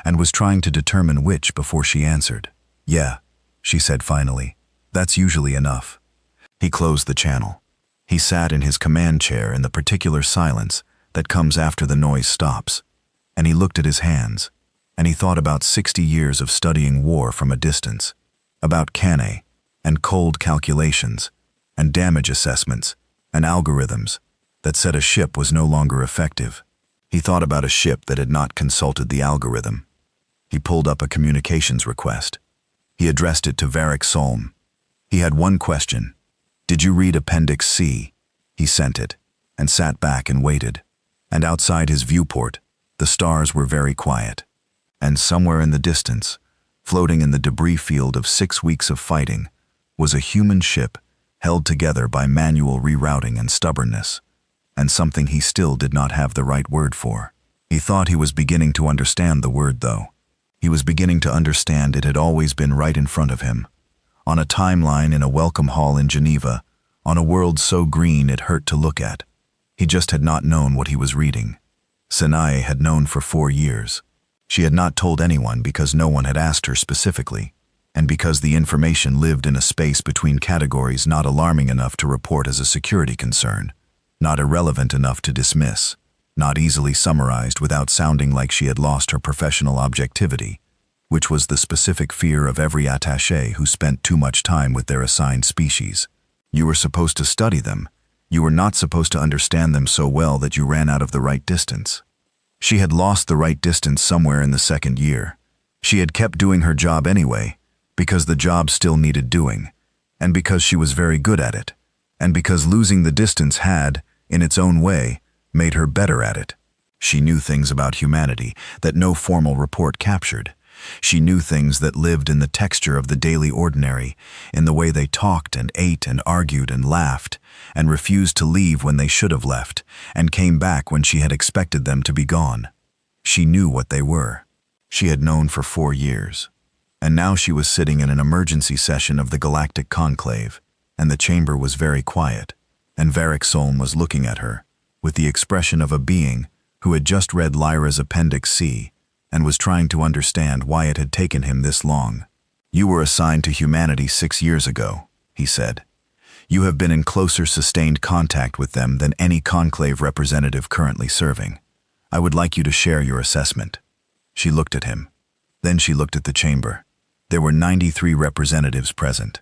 and was trying to determine which before she answered. "Yeah," she said finally. "That's usually enough." He closed the channel. He sat in his command chair in the particular silence that comes after the noise stops, and he looked at his hands, and he thought about 60 years of studying war from a distance, about Cannae, and cold calculations, and damage assessments, and algorithms that said a ship was no longer effective. He thought about a ship that had not consulted the algorithm. He pulled up a communications request. He addressed it to Varric Solm. He had one question. "Did you read Appendix C?" He sent it, and sat back and waited. And outside his viewport, the stars were very quiet. And somewhere in the distance, floating in the debris field of 6 weeks of fighting, was a human ship held together by manual rerouting and stubbornness, and something he still did not have the right word for. He thought he was beginning to understand the word, though. He was beginning to understand it had always been right in front of him, on a timeline in a welcome hall in Geneva, on a world so green it hurt to look at. He just had not known what he was reading. Sanae had known for 4 years. She had not told anyone because no one had asked her specifically, and because the information lived in a space between categories not alarming enough to report as a security concern, not irrelevant enough to dismiss, not easily summarized without sounding like she had lost her professional objectivity, which was the specific fear of every attaché who spent too much time with their assigned species. You were supposed to study them. You were not supposed to understand them so well that you ran out of the right distance. She had lost the right distance somewhere in the 2nd year. She had kept doing her job anyway, because the job still needed doing, and because she was very good at it, and because losing the distance had, in its own way, made her better at it. She knew things about humanity that no formal report captured. She knew things that lived in the texture of the daily ordinary, in the way they talked and ate and argued and laughed, and refused to leave when they should have left, and came back when she had expected them to be gone. She knew what they were. She had known for 4 years. And now she was sitting in an emergency session of the Galactic Conclave, and the chamber was very quiet, and Varric Solm was looking at her, with the expression of a being who had just read Lyra's Appendix C, and was trying to understand why it had taken him this long. "You were assigned to humanity 6 years ago," he said. "You have been in closer sustained contact with them than any conclave representative currently serving. I would like you to share your assessment." She looked at him. Then she looked at the chamber. There were 93 representatives present.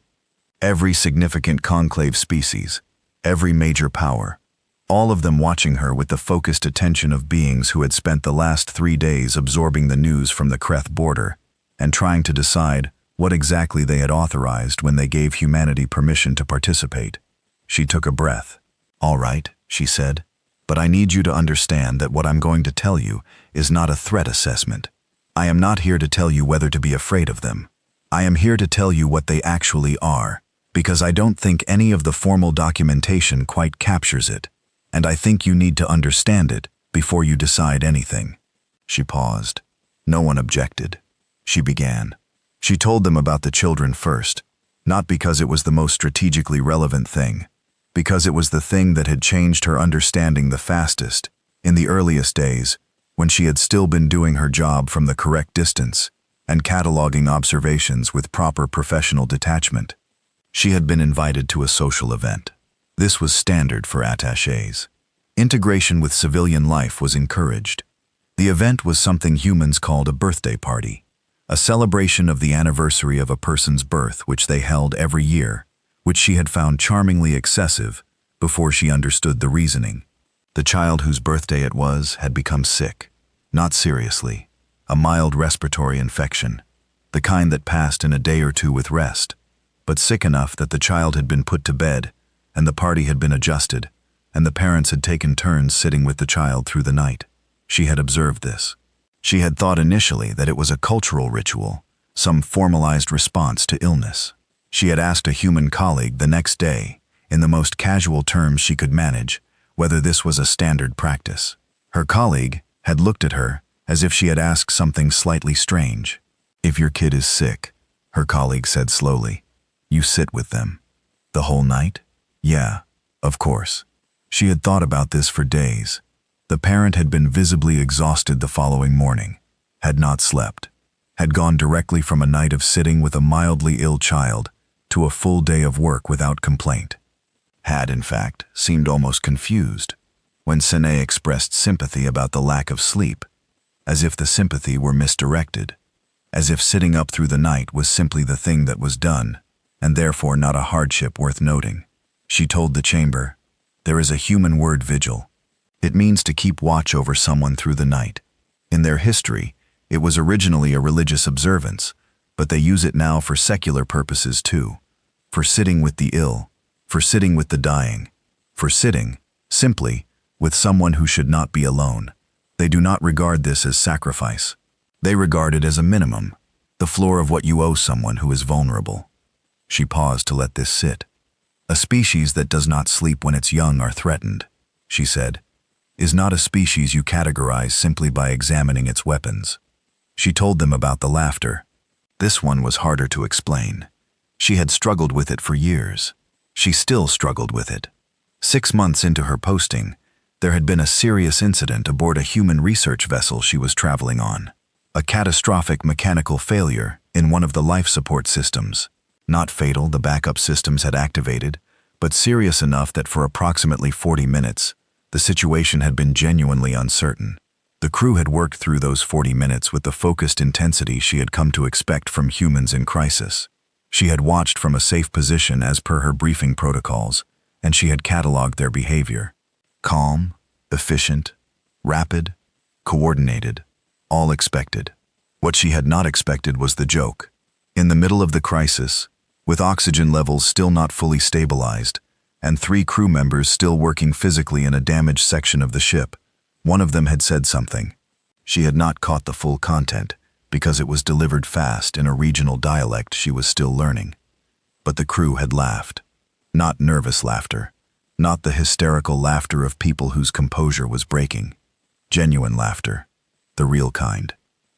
Every significant conclave species, every major power, all of them watching her with the focused attention of beings who had spent the last 3 days absorbing the news from the Kreth border and trying to decide what exactly they had authorized when they gave humanity permission to participate. She took a breath. "All right," she said, "but I need you to understand that what I'm going to tell you is not a threat assessment. I am not here to tell you whether to be afraid of them. I am here to tell you what they actually are, because I don't think any of the formal documentation quite captures it, and I think you need to understand it before you decide anything." She paused. No one objected. She began. She told them about the children first, not because it was the most strategically relevant thing, because it was the thing that had changed her understanding the fastest, in the earliest days, when she had still been doing her job from the correct distance and cataloging observations with proper professional detachment. She had been invited to a social event. This was standard for attachés. Integration with civilian life was encouraged. The event was something humans called a birthday party, a celebration of the anniversary of a person's birth which they held every year, which she had found charmingly excessive before she understood the reasoning. The child whose birthday it was had become sick, not seriously, a mild respiratory infection, the kind that passed in a day or two with rest, but sick enough that the child had been put to bed, and the party had been adjusted, and the parents had taken turns sitting with the child through the night. She had observed this. She had thought initially that it was a cultural ritual, some formalized response to illness. She had asked a human colleague the next day, in the most casual terms she could manage, whether this was a standard practice. Her colleague had looked at her as if she had asked something slightly strange. "If your kid is sick," her colleague said slowly, "you sit with them." "The whole night?" "Yeah, of course." She had thought about this for days. The parent had been visibly exhausted the following morning, had not slept, had gone directly from a night of sitting with a mildly ill child to a full day of work without complaint. Had, in fact, seemed almost confused when Sine expressed sympathy about the lack of sleep, as if the sympathy were misdirected, as if sitting up through the night was simply the thing that was done, and therefore not a hardship worth noting. She told the chamber, "There is a human word vigil. It means to keep watch over someone through the night. In their history, it was originally a religious observance, but they use it now for secular purposes too, for sitting with the ill, for sitting with the dying, for sitting, simply, with someone who should not be alone. They do not regard this as sacrifice. They regard it as a minimum, the floor of what you owe someone who is vulnerable." She paused to let this sit. "A species that does not sleep when its young are threatened," she said, "is not a species you categorize simply by examining its weapons." She told them about the laughter. This one was harder to explain. She had struggled with it for years. She still struggled with it. 6 months into her posting, there had been a serious incident aboard a human research vessel she was traveling on. A catastrophic mechanical failure in one of the life support systems. Not fatal, the backup systems had activated, but serious enough that for approximately 40 minutes, the situation had been genuinely uncertain. The crew had worked through those 40 minutes with the focused intensity she had come to expect from humans in crisis. She had watched from a safe position as per her briefing protocols, and she had cataloged their behavior. Calm, efficient, rapid, coordinated, all expected. What she had not expected was the joke. In the middle of the crisis, with oxygen levels still not fully stabilized, and 3 crew members still working physically in a damaged section of the ship. One of them had said something. She had not caught the full content, because it was delivered fast in a regional dialect she was still learning. But the crew had laughed. Not nervous laughter. Not the hysterical laughter of people whose composure was breaking. Genuine laughter. The real kind.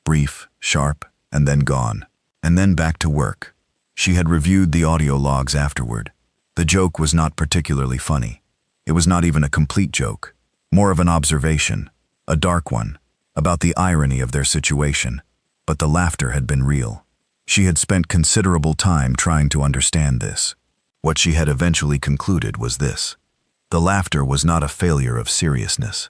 Brief, sharp, and then gone. And then back to work. She had reviewed the audio logs afterward. The joke was not particularly funny. It was not even a complete joke. More of an observation. A dark one. About the irony of their situation. But the laughter had been real. She had spent considerable time trying to understand this. What she had eventually concluded was this. The laughter was not a failure of seriousness.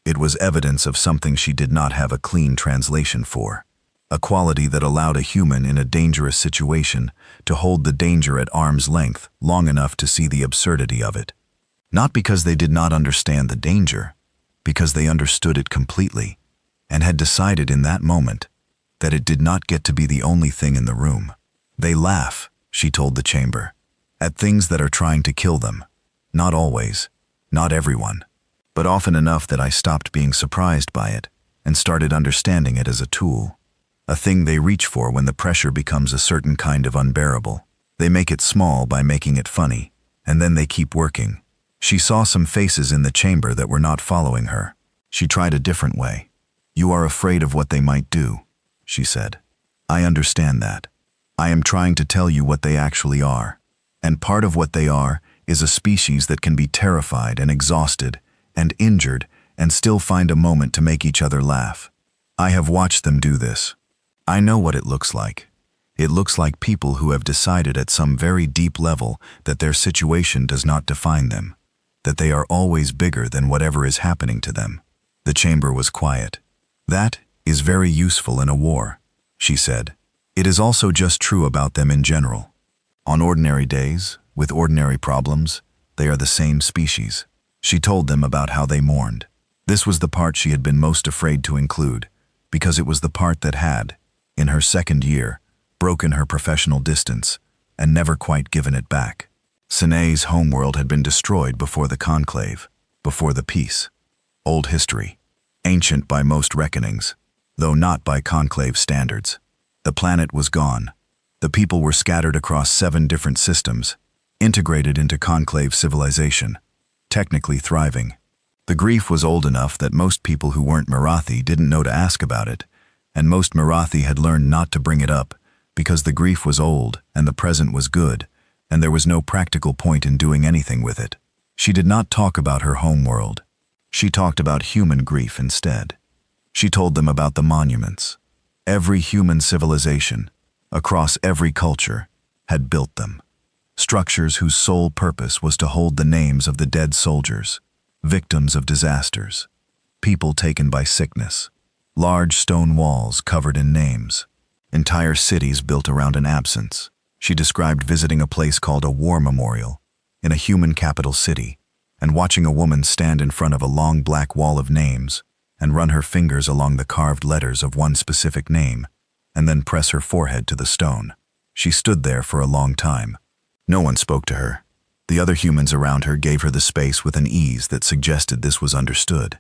It was evidence of something she did not have a clean translation for. A quality that allowed a human in a dangerous situation to hold the danger at arm's length long enough to see the absurdity of it. Not because they did not understand the danger, because they understood it completely, and had decided in that moment that it did not get to be the only thing in the room. They laugh, she told the chamber, at things that are trying to kill them. Not always, not everyone, but often enough that I stopped being surprised by it and started understanding it as a tool. A thing they reach for when the pressure becomes a certain kind of unbearable. They make it small by making it funny, and then they keep working. She saw some faces in the chamber that were not following her. She tried a different way. You are afraid of what they might do, she said. I understand that. I am trying to tell you what they actually are. And part of what they are is a species that can be terrified and exhausted and injured and still find a moment to make each other laugh. I have watched them do this. I know what it looks like. It looks like people who have decided at some very deep level that their situation does not define them, that they are always bigger than whatever is happening to them. The chamber was quiet. That is very useful in a war, she said. It is also just true about them in general. On ordinary days, with ordinary problems, they are the same species. She told them about how they mourned. This was the part she had been most afraid to include, because it was the part that had, in her second year, broken her professional distance and never quite given it back. Sine's homeworld had been destroyed before the conclave, before the peace. Old history, ancient by most reckonings, though not by conclave standards. The planet was gone. The people were scattered across 7 different systems, integrated into conclave civilization, technically thriving. The grief was old enough that most people who weren't Marathi didn't know to ask about it, and most Marathi had learned not to bring it up because the grief was old and the present was good, and there was no practical point in doing anything with it. She did not talk about her home world. She talked about human grief instead. She told them about the monuments. Every human civilization, across every culture, had built them. Structures whose sole purpose was to hold the names of the dead soldiers, victims of disasters, people taken by sickness. Large stone walls covered in names. Entire cities built around an absence. She described visiting a place called a war memorial in a human capital city and watching a woman stand in front of a long black wall of names and run her fingers along the carved letters of one specific name and then press her forehead to the stone. She stood there for a long time. No one spoke to her. The other humans around her gave her the space with an ease that suggested this was understood.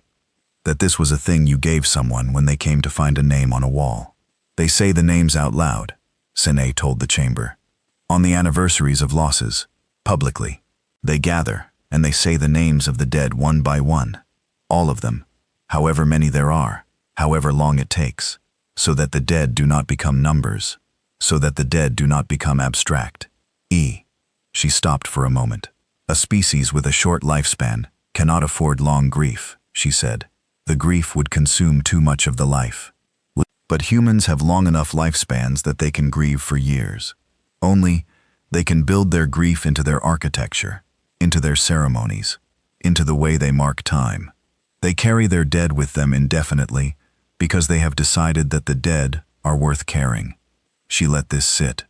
That this was a thing you gave someone when they came to find a name on a wall. They say the names out loud, Sine told the chamber. On the anniversaries of losses, publicly. They gather, and they say the names of the dead one by one. All of them, however many there are, however long it takes, so that the dead do not become numbers, so that the dead do not become abstract. She stopped for a moment. A species with a short lifespan cannot afford long grief, she said. The grief would consume too much of the life. But humans have long enough lifespans that they can grieve for years. Only, they can build their grief into their architecture, into their ceremonies, into the way they mark time. They carry their dead with them indefinitely because they have decided that the dead are worth caring. She let this sit.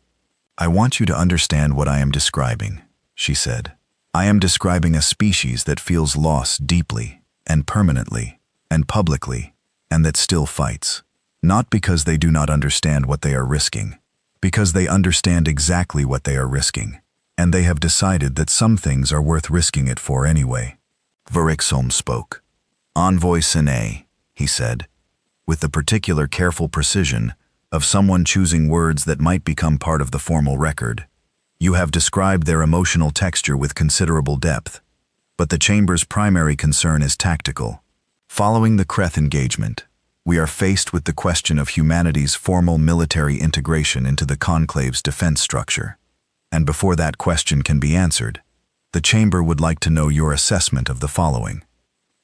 I want you to understand what I am describing, she said. I am describing a species that feels loss deeply and permanently and publicly, and that still fights. Not because they do not understand what they are risking, because they understand exactly what they are risking, and they have decided that some things are worth risking it for anyway. Verixholm spoke. Envoy Sine, he said, with the particular careful precision of someone choosing words that might become part of the formal record. You have described their emotional texture with considerable depth, but the Chamber's primary concern is tactical. Following the Kreth engagement, we are faced with the question of humanity's formal military integration into the Conclave's defense structure. And before that question can be answered, the Chamber would like to know your assessment of the following.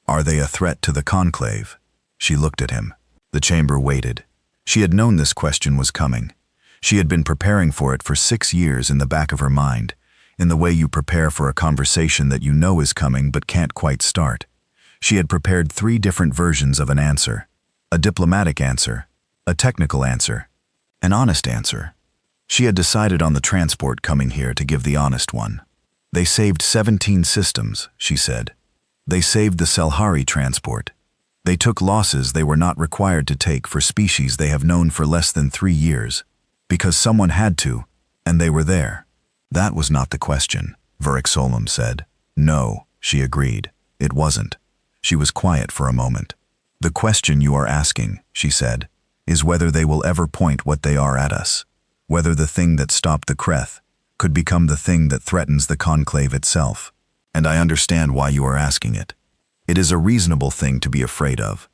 Are they a threat to the Conclave? She looked at him. The Chamber waited. She had known this question was coming. She had been preparing for it for 6 years in the back of her mind, in the way you prepare for a conversation that you know is coming but can't quite start. She had prepared 3 different versions of an answer. A diplomatic answer, a technical answer, an honest answer. She had decided on the transport coming here to give the honest one. They saved 17 systems, she said. They saved the Selhari transport. They took losses they were not required to take for species they have known for less than 3 years, because someone had to, and they were there. That was not the question, Verixholm said. No, she agreed. It wasn't. She was quiet for a moment. The question you are asking, she said, is whether they will ever point what they are at us, whether the thing that stopped the Kreth could become the thing that threatens the Conclave itself. And I understand why you are asking it. It is a reasonable thing to be afraid of.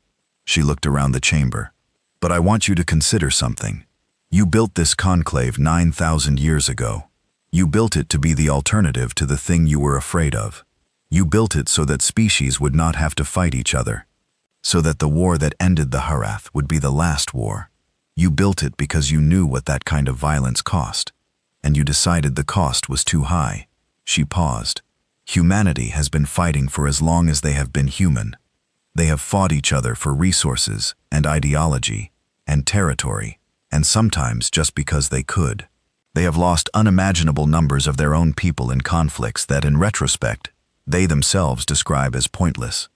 She looked around the chamber. But I want you to consider something. You built this Conclave 9,000 years ago. You built it to be the alternative to the thing you were afraid of. You built it so that species would not have to fight each other, so that the war that ended the Harath would be the last war. You built it because you knew what that kind of violence cost, and you decided the cost was too high. She paused. Humanity has been fighting for as long as they have been human. They have fought each other for resources and ideology and territory, and sometimes just because they could. They have lost unimaginable numbers of their own people in conflicts that, in retrospect, they themselves describe as pointless.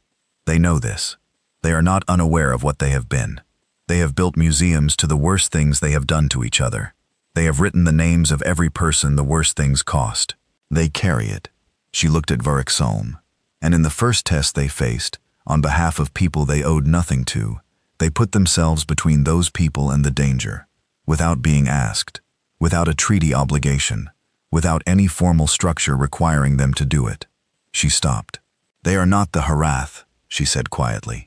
They know this. They are not unaware of what they have been. They have built museums to the worst things they have done to each other. They have written the names of every person the worst things cost. They carry it. She looked at Verixholm. And in the first test they faced, on behalf of people they owed nothing to, they put themselves between those people and the danger, without being asked, without a treaty obligation, without any formal structure requiring them to do it. She stopped. They are not the Harath, she said quietly.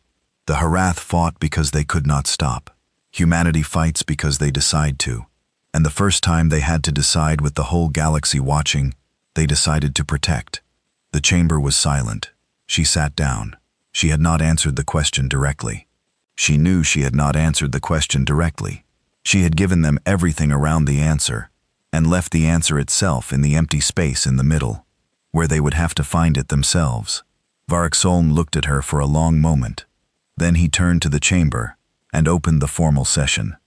The Harath fought because they could not stop. Humanity fights because they decide to. And the first time they had to decide with the whole galaxy watching, they decided to protect. The chamber was silent. She sat down. She had not answered the question directly. She knew she had not answered the question directly. She had given them everything around the answer, and left the answer itself in the empty space in the middle, where they would have to find it themselves. Verixholm looked at her for a long moment. Then he turned to the chamber and opened the formal session.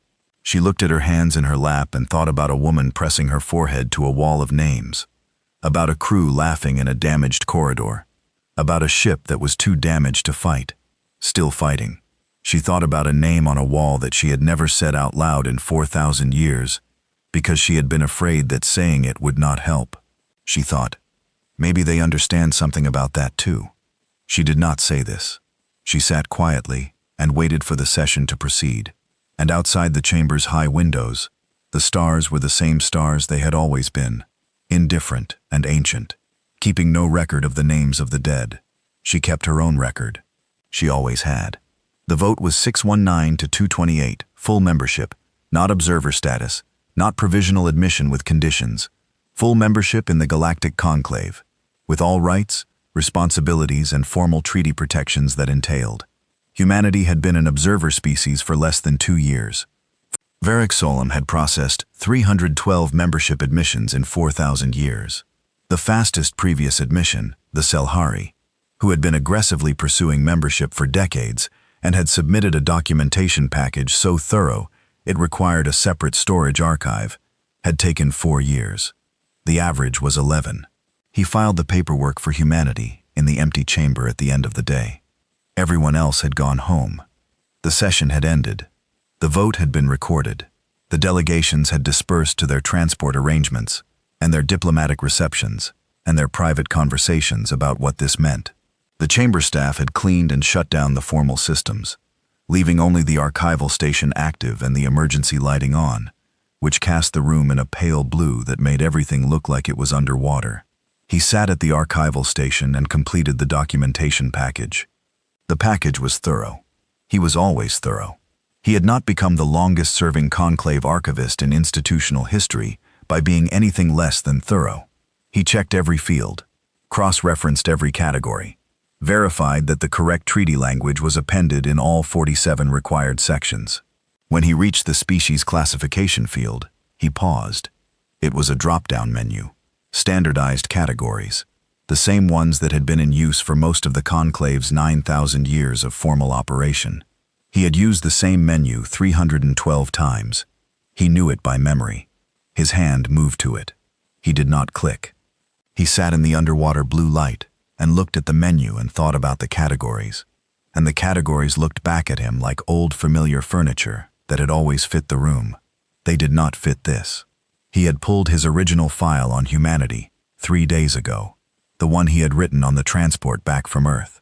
She looked at her hands in her lap and thought about a woman pressing her forehead to a wall of names, about a crew laughing in a damaged corridor, about a ship that was too damaged to fight, still fighting. She thought about a name on a wall that she had never said out loud in 4,000 years, because she had been afraid that saying it would not help. She thought, maybe they understand something about that too. She did not say this. She sat quietly and waited for the session to proceed. And outside the chamber's high windows, the stars were the same stars they had always been, indifferent and ancient, keeping no record of the names of the dead. She kept her own record. She always had. The vote was 619 to 228, full membership, not observer status, not provisional admission with conditions, full membership in the Galactic Conclave, with all rights, responsibilities, and formal treaty protections that entailed. Humanity had been an observer species for less than 2 years. Verixholm had processed 312 membership admissions in 4,000 years. The fastest previous admission, the Selhari, who had been aggressively pursuing membership for decades and had submitted a documentation package so thorough it required a separate storage archive, had taken 4 years. The average was 11. He filed the paperwork for humanity in the empty chamber at the end of the day. Everyone else had gone home. The session had ended. The vote had been recorded. The delegations had dispersed to their transport arrangements, and their diplomatic receptions, and their private conversations about what this meant. The chamber staff had cleaned and shut down the formal systems, leaving only the archival station active and the emergency lighting on, which cast the room in a pale blue that made everything look like it was underwater. He sat at the archival station and completed the documentation package. The package was thorough. He was always thorough. He had not become the longest-serving conclave archivist in institutional history by being anything less than thorough. He checked every field, cross-referenced every category, verified that the correct treaty language was appended in all 47 required sections. When he reached the species classification field, he paused. It was a drop-down menu. Standardized categories, the same ones that had been in use for most of the conclave's 9,000 years of formal operation. He had used the same menu 312 times. He knew it by memory. His hand moved to it. He did not click. He sat in the underwater blue light and looked at the menu and thought about the categories. And the categories looked back at him like old familiar furniture that had always fit the room. They did not fit this. He had pulled his original file on humanity 3 days ago, the one he had written on the transport back from Earth.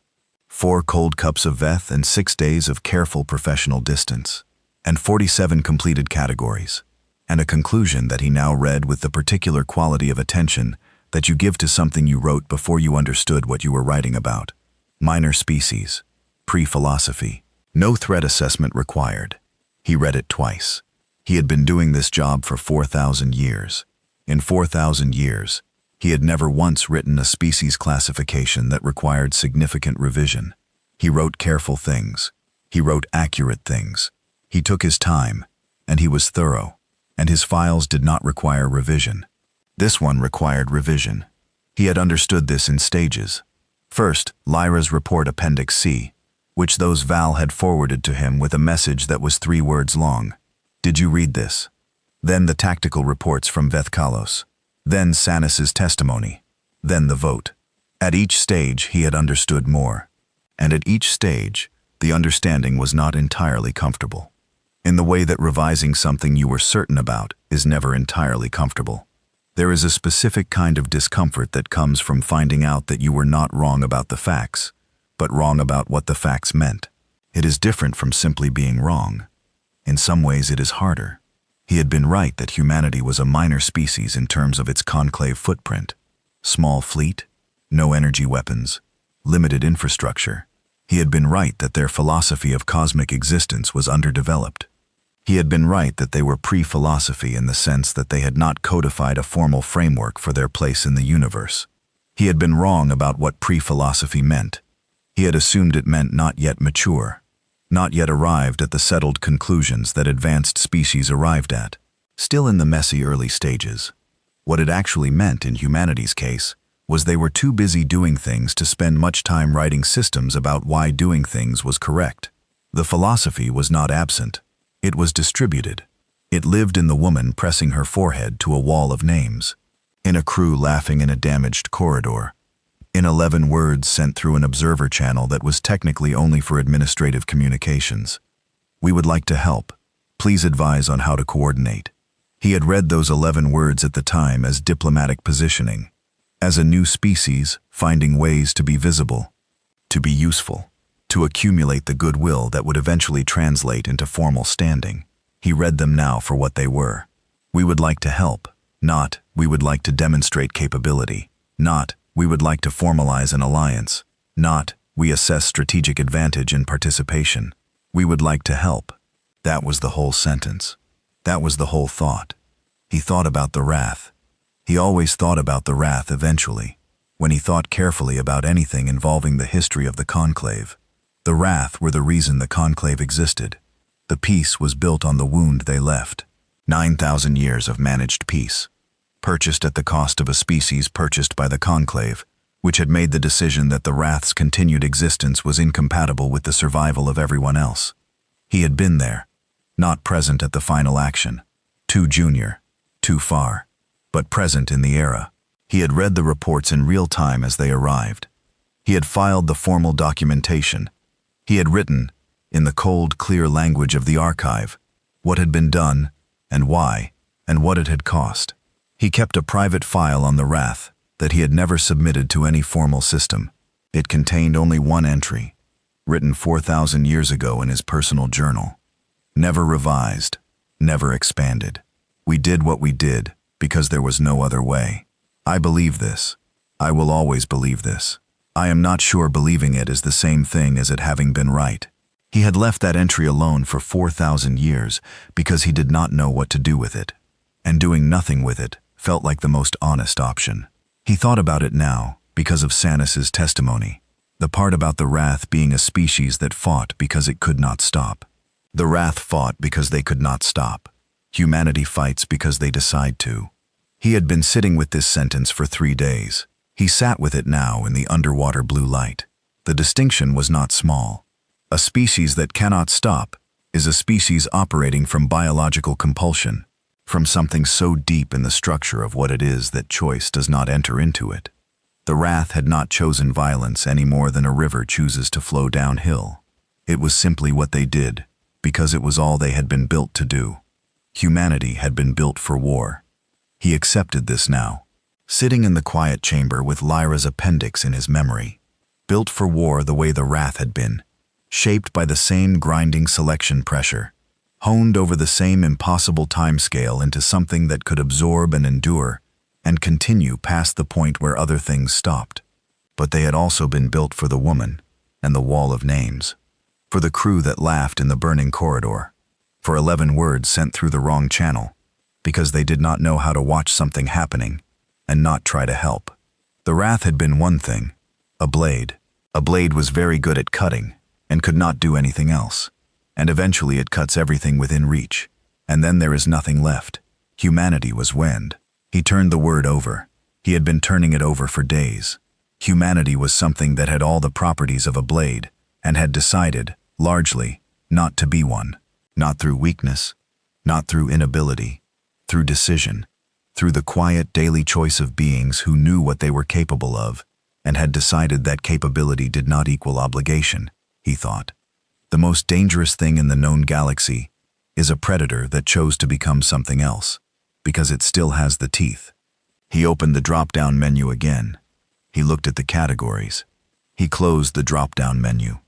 4 cold cups of Veth and 6 days of careful professional distance, and 47 completed categories, and a conclusion that he now read with the particular quality of attention that you give to something you wrote before you understood what you were writing about. Minor species, pre-philosophy, no threat assessment required. He read it twice. He had been doing this job for 4,000 years. In 4,000 years, he had never once written a species classification that required significant revision. He wrote careful things. He wrote accurate things. He took his time, and he was thorough, and his files did not require revision. This one required revision. He had understood this in stages. First, Lyra's report Appendix C, which those Val had forwarded to him with a message that was 3 words long. Did you read this? Then the tactical reports from Veth Kalos. Then Sanis's testimony. Then the vote. At each stage, he had understood more. And at each stage, the understanding was not entirely comfortable. In the way that revising something you were certain about is never entirely comfortable. There is a specific kind of discomfort that comes from finding out that you were not wrong about the facts, but wrong about what the facts meant. It is different from simply being wrong. In some ways, it is harder. He had been right that humanity was a minor species in terms of its conclave footprint. Small fleet, no energy weapons, limited infrastructure. He had been right that their philosophy of cosmic existence was underdeveloped. He had been right that they were pre-philosophy in the sense that they had not codified a formal framework for their place in the universe. He had been wrong about what pre-philosophy meant. He had assumed it meant not yet mature, not yet arrived at the settled conclusions that advanced species arrived at, still in the messy early stages. What it actually meant in humanity's case was they were too busy doing things to spend much time writing systems about why doing things was correct. The philosophy was not absent. It was distributed. It lived in the woman pressing her forehead to a wall of names, in a crew laughing in a damaged corridor, in 11 words sent through an observer channel that was technically only for administrative communications. We would like to help. Please advise on how to coordinate. He had read those 11 words at the time as diplomatic positioning, as a new species finding ways to be visible, to be useful, to accumulate the goodwill that would eventually translate into formal standing. He read them now for what they were. We would like to help, not we would like to demonstrate capability, not we would like to formalize an alliance, not we assess strategic advantage in participation. We would like to help. That was the whole sentence. That was the whole thought. He thought about the wrath. He always thought about the wrath eventually, when he thought carefully about anything involving the history of the conclave. The wrath were the reason the conclave existed. The peace was built on the wound they left. 9,000 years of managed peace, purchased at the cost of a species purchased by the conclave, which had made the decision that the wrath's continued existence was incompatible with the survival of everyone else. He had been there, not present at the final action, too junior, too far, but present in the era. He had read the reports in real time as they arrived. He had filed the formal documentation. He had written, in the cold, clear language of the archive, what had been done, and why, and what it had cost. He kept a private file on the Wrath that he had never submitted to any formal system. It contained only one entry, written 4,000 years ago in his personal journal. Never revised, never expanded. We did what we did because there was no other way. I believe this. I will always believe this. I am not sure believing it is the same thing as it having been right. He had left that entry alone for 4,000 years because he did not know what to do with it, and doing nothing with it felt like the most honest option. He thought about it now because of Sanus's testimony, the part about the Wrath being a species that fought because it could not stop. The Wrath fought because they could not stop. Humanity fights because they decide to. He had been sitting with this sentence for 3 days. He sat with it now in the underwater blue light. The distinction was not small. A species that cannot stop is a species operating from biological compulsion, from something so deep in the structure of what it is that choice does not enter into it. The Wrath had not chosen violence any more than a river chooses to flow downhill. It was simply what they did, because it was all they had been built to do. Humanity had been built for war. He accepted this now, sitting in the quiet chamber with Lyra's appendix in his memory. Built for war the way the Wrath had been, shaped by the same grinding selection pressure, honed over the same impossible timescale into something that could absorb and endure and continue past the point where other things stopped. But they had also been built for the woman and the wall of names, for the crew that laughed in the burning corridor, for 11 words sent through the wrong channel, because they did not know how to watch something happening and not try to help. The Wrath had been one thing, a blade. A blade was very good at cutting and could not do anything else. And eventually it cuts everything within reach, and then there is nothing left. Humanity was wind. He turned the word over. He had been turning it over for days. Humanity was something that had all the properties of a blade, and had decided, largely, not to be one. Not through weakness, not through inability, through decision, through the quiet daily choice of beings who knew what they were capable of, and had decided that capability did not equal obligation, he thought. The most dangerous thing in the known galaxy is a predator that chose to become something else, because it still has the teeth. He opened the drop-down menu again. He looked at the categories. He closed the drop-down menu.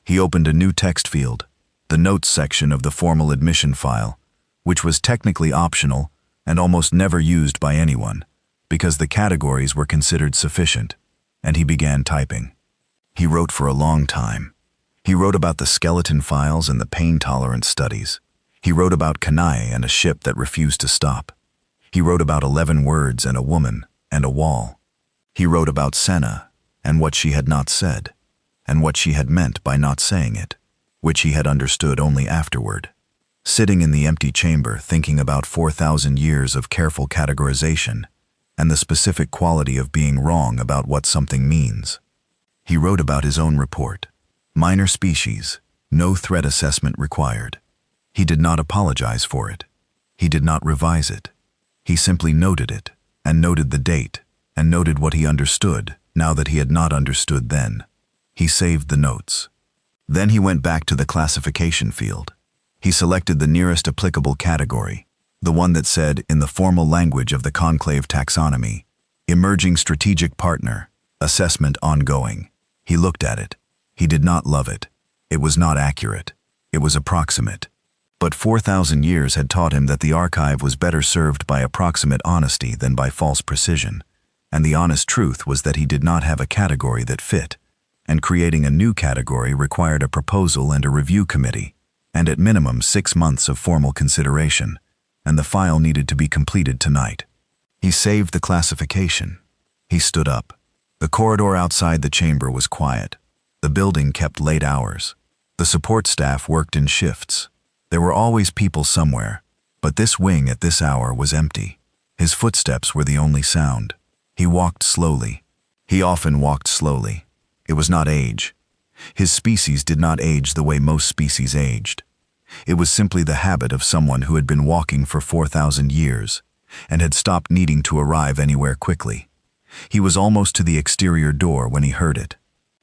He opened a new text field, the notes section of the formal admission file, which was technically optional and almost never used by anyone, because the categories were considered sufficient, and he began typing. He wrote for a long time. He wrote about the skeleton files and the pain-tolerance studies. He wrote about Kanai and a ship that refused to stop. He wrote about 11 words and a woman and a wall. He wrote about Senna and what she had not said, and what she had meant by not saying it, which he had understood only afterward. Sitting in the empty chamber thinking about 4,000 years of careful categorization and the specific quality of being wrong about what something means. He wrote about his own report. Minor species, no threat assessment required. He did not apologize for it. He did not revise it. He simply noted it, and noted the date, and noted what he understood now that he had not understood then. He saved the notes. Then he went back to the classification field. He selected the nearest applicable category, the one that said, in the formal language of the Conclave taxonomy, Emerging Strategic Partner, Assessment Ongoing. He looked at it. He did not love it. It was not accurate. It was approximate. But 4,000 years had taught him that the archive was better served by approximate honesty than by false precision, and the honest truth was that he did not have a category that fit, and creating a new category required a proposal and a review committee, and at minimum 6 months of formal consideration, and the file needed to be completed tonight. He saved the classification. He stood up. The corridor outside the chamber was quiet. The building kept late hours. The support staff worked in shifts. There were always people somewhere, but this wing at this hour was empty. His footsteps were the only sound. He walked slowly. He often walked slowly. It was not age. His species did not age the way most species aged. It was simply the habit of someone who had been walking for 4,000 years and had stopped needing to arrive anywhere quickly. He was almost to the exterior door when he heard it.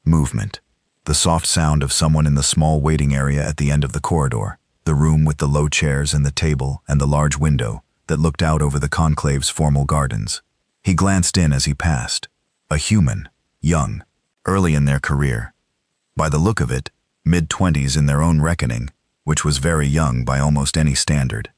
Movement. The soft sound of someone in the small waiting area at the end of the corridor, the room with the low chairs and the table and the large window, that looked out over the conclave's formal gardens. He glanced in as he passed. A human, young, early in their career. By the look of it, mid-20s in their own reckoning, which was very young by almost any standard.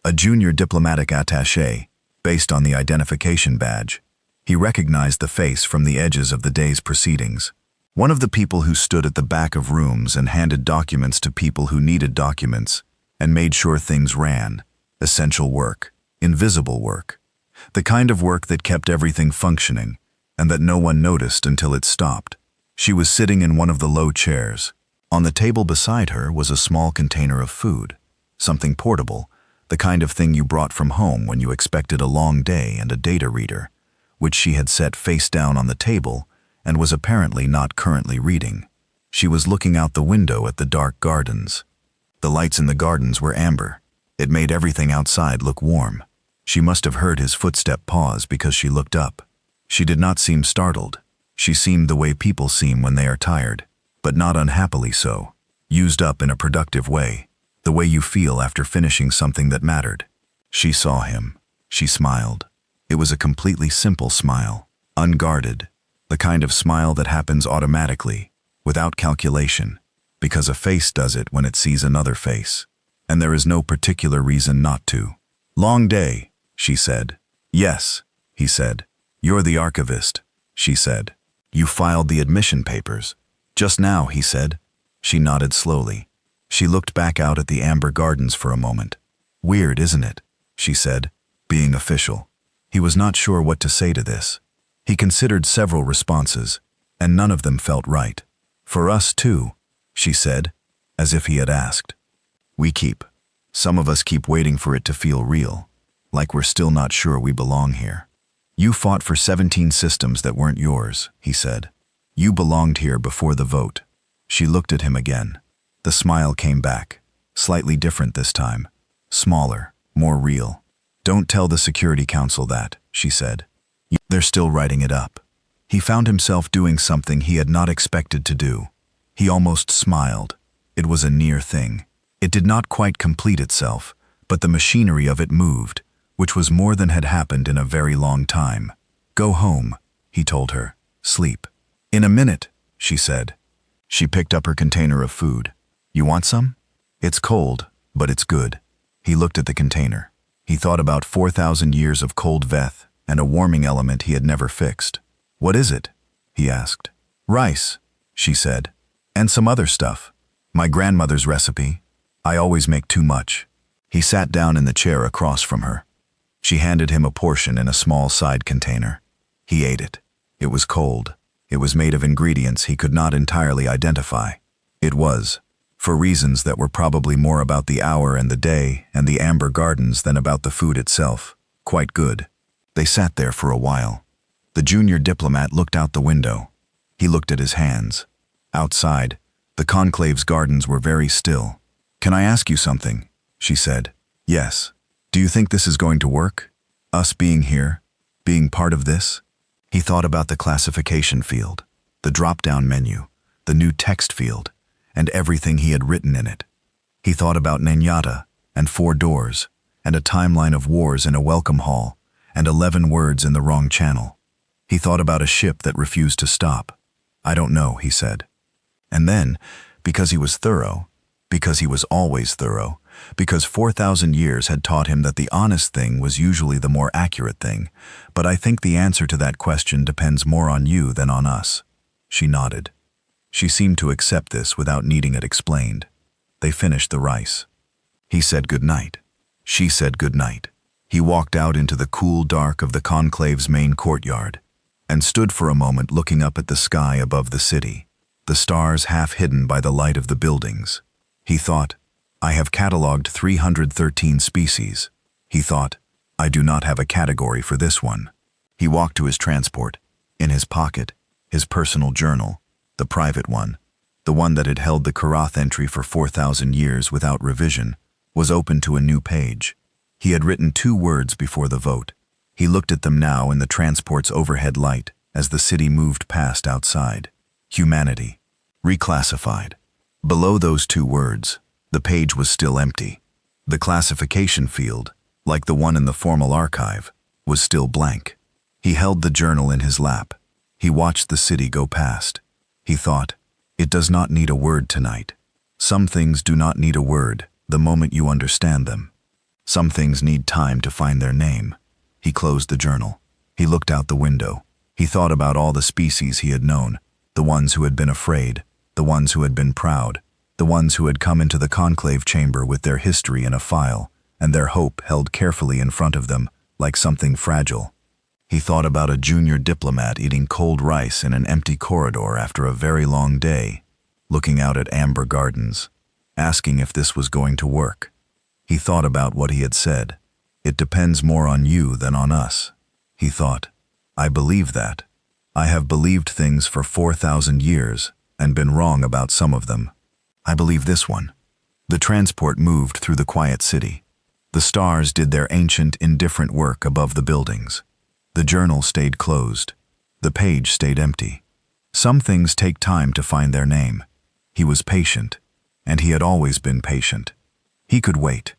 A junior diplomatic attaché, based on the identification badge. He recognized the face from the edges of the day's proceedings. One of the people who stood at the back of rooms and handed documents to people who needed documents and made sure things ran. Essential work, invisible work. The kind of work that kept everything functioning and that no one noticed until it stopped. She was sitting in one of the low chairs. On the table beside her was a small container of food, something portable, the kind of thing you brought from home when you expected a long day and a data reader, which she had set face down on the table and was apparently not currently reading. She was looking out the window at the dark gardens. The lights in the gardens were amber. It made everything outside look warm. She must have heard his footstep pause because she looked up. She did not seem startled. She seemed the way people seem when they are tired, but not unhappily so, used up in a productive way, the way you feel after finishing something that mattered. She saw him. She smiled. It was a completely simple smile, unguarded, the kind of smile that happens automatically, without calculation, because a face does it when it sees another face, and there is no particular reason not to. "Long day," she said. "Yes," he said. "You're the archivist," she said. "You filed the admission papers." "Just now," he said. She nodded slowly. She looked back out at the amber gardens for a moment. "Weird, isn't it?" she said, being official. He was not sure what to say to this. He considered several responses, and none of them felt right. "For us too," she said, as if he had asked. Some of us keep waiting for it to feel real, like we're still not sure we belong here. "You fought for 17 systems that weren't yours," he said. "You belonged here before the vote." She looked at him again. The smile came back, slightly different this time, smaller, more real. "Don't tell the Security Council that," she said. "They're still writing it up." He found himself doing something he had not expected to do. He almost smiled. It was a near thing. It did not quite complete itself, but the machinery of it moved, which was more than had happened in a very long time. "Go home," he told her. "Sleep." "In a minute," she said. She picked up her container of food. "You want some?" "It's cold, but it's good." He looked at the container. He thought about 4,000 years of cold Veth and a warming element he had never fixed. "What is it?" he asked. "Rice," she said. "And some other stuff. My grandmother's recipe. I always make too much." He sat down in the chair across from her. She handed him a portion in a small side container. He ate it. It was cold. It was made of ingredients he could not entirely identify. It was, for reasons that were probably more about the hour and the day and the amber gardens than about the food itself, quite good. They sat there for a while. The junior diplomat looked out the window. He looked at his hands. Outside, the conclave's gardens were very still. "Can I ask you something?" she said. "Yes. Do you think this is going to work? Us being here? Being part of this?" He thought about the classification field, the drop-down menu, the new text field, and everything he had written in it. He thought about Nenyatta, and 4 doors, and a timeline of wars in a welcome hall, and 11 words in the wrong channel. He thought about a ship that refused to stop. "I don't know," he said. And then, because he was thorough, because he was always thorough, because 4,000 years had taught him that the honest thing was usually the more accurate thing, "But I think the answer to that question depends more on you than on us." She nodded. She seemed to accept this without needing it explained. They finished the rice. He said good night. She said good night. He walked out into the cool dark of the conclave's main courtyard and stood for a moment looking up at the sky above the city, the stars half hidden by the light of the buildings. He thought, "I have catalogued 313 species." He thought, "I do not have a category for this one." He walked to his transport. In his pocket, his personal journal, the private one, the one that had held the Karath entry for 4,000 years without revision, was open to a new page. He had written 2 words before the vote. He looked at them now in the transport's overhead light as the city moved past outside. Humanity. Reclassified. Below those 2 words, the page was still empty. The classification field, like the one in the formal archive, was still blank. He held the journal in his lap. He watched the city go past. He thought, it does not need a word tonight. Some things do not need a word the moment you understand them. Some things need time to find their name. He closed the journal. He looked out the window. He thought about all the species he had known, the ones who had been afraid, the ones who had been proud, the ones who had come into the conclave chamber with their history in a file, and their hope held carefully in front of them, like something fragile. He thought about a junior diplomat eating cold rice in an empty corridor after a very long day, looking out at amber gardens, asking if this was going to work. He thought about what he had said. It depends more on you than on us. He thought, I believe that. I have believed things for 4,000 years and been wrong about some of them. I believe this one. The transport moved through the quiet city. The stars did their ancient, indifferent work above the buildings. The journal stayed closed. The page stayed empty. Some things take time to find their name. He was patient, and he had always been patient. He could wait.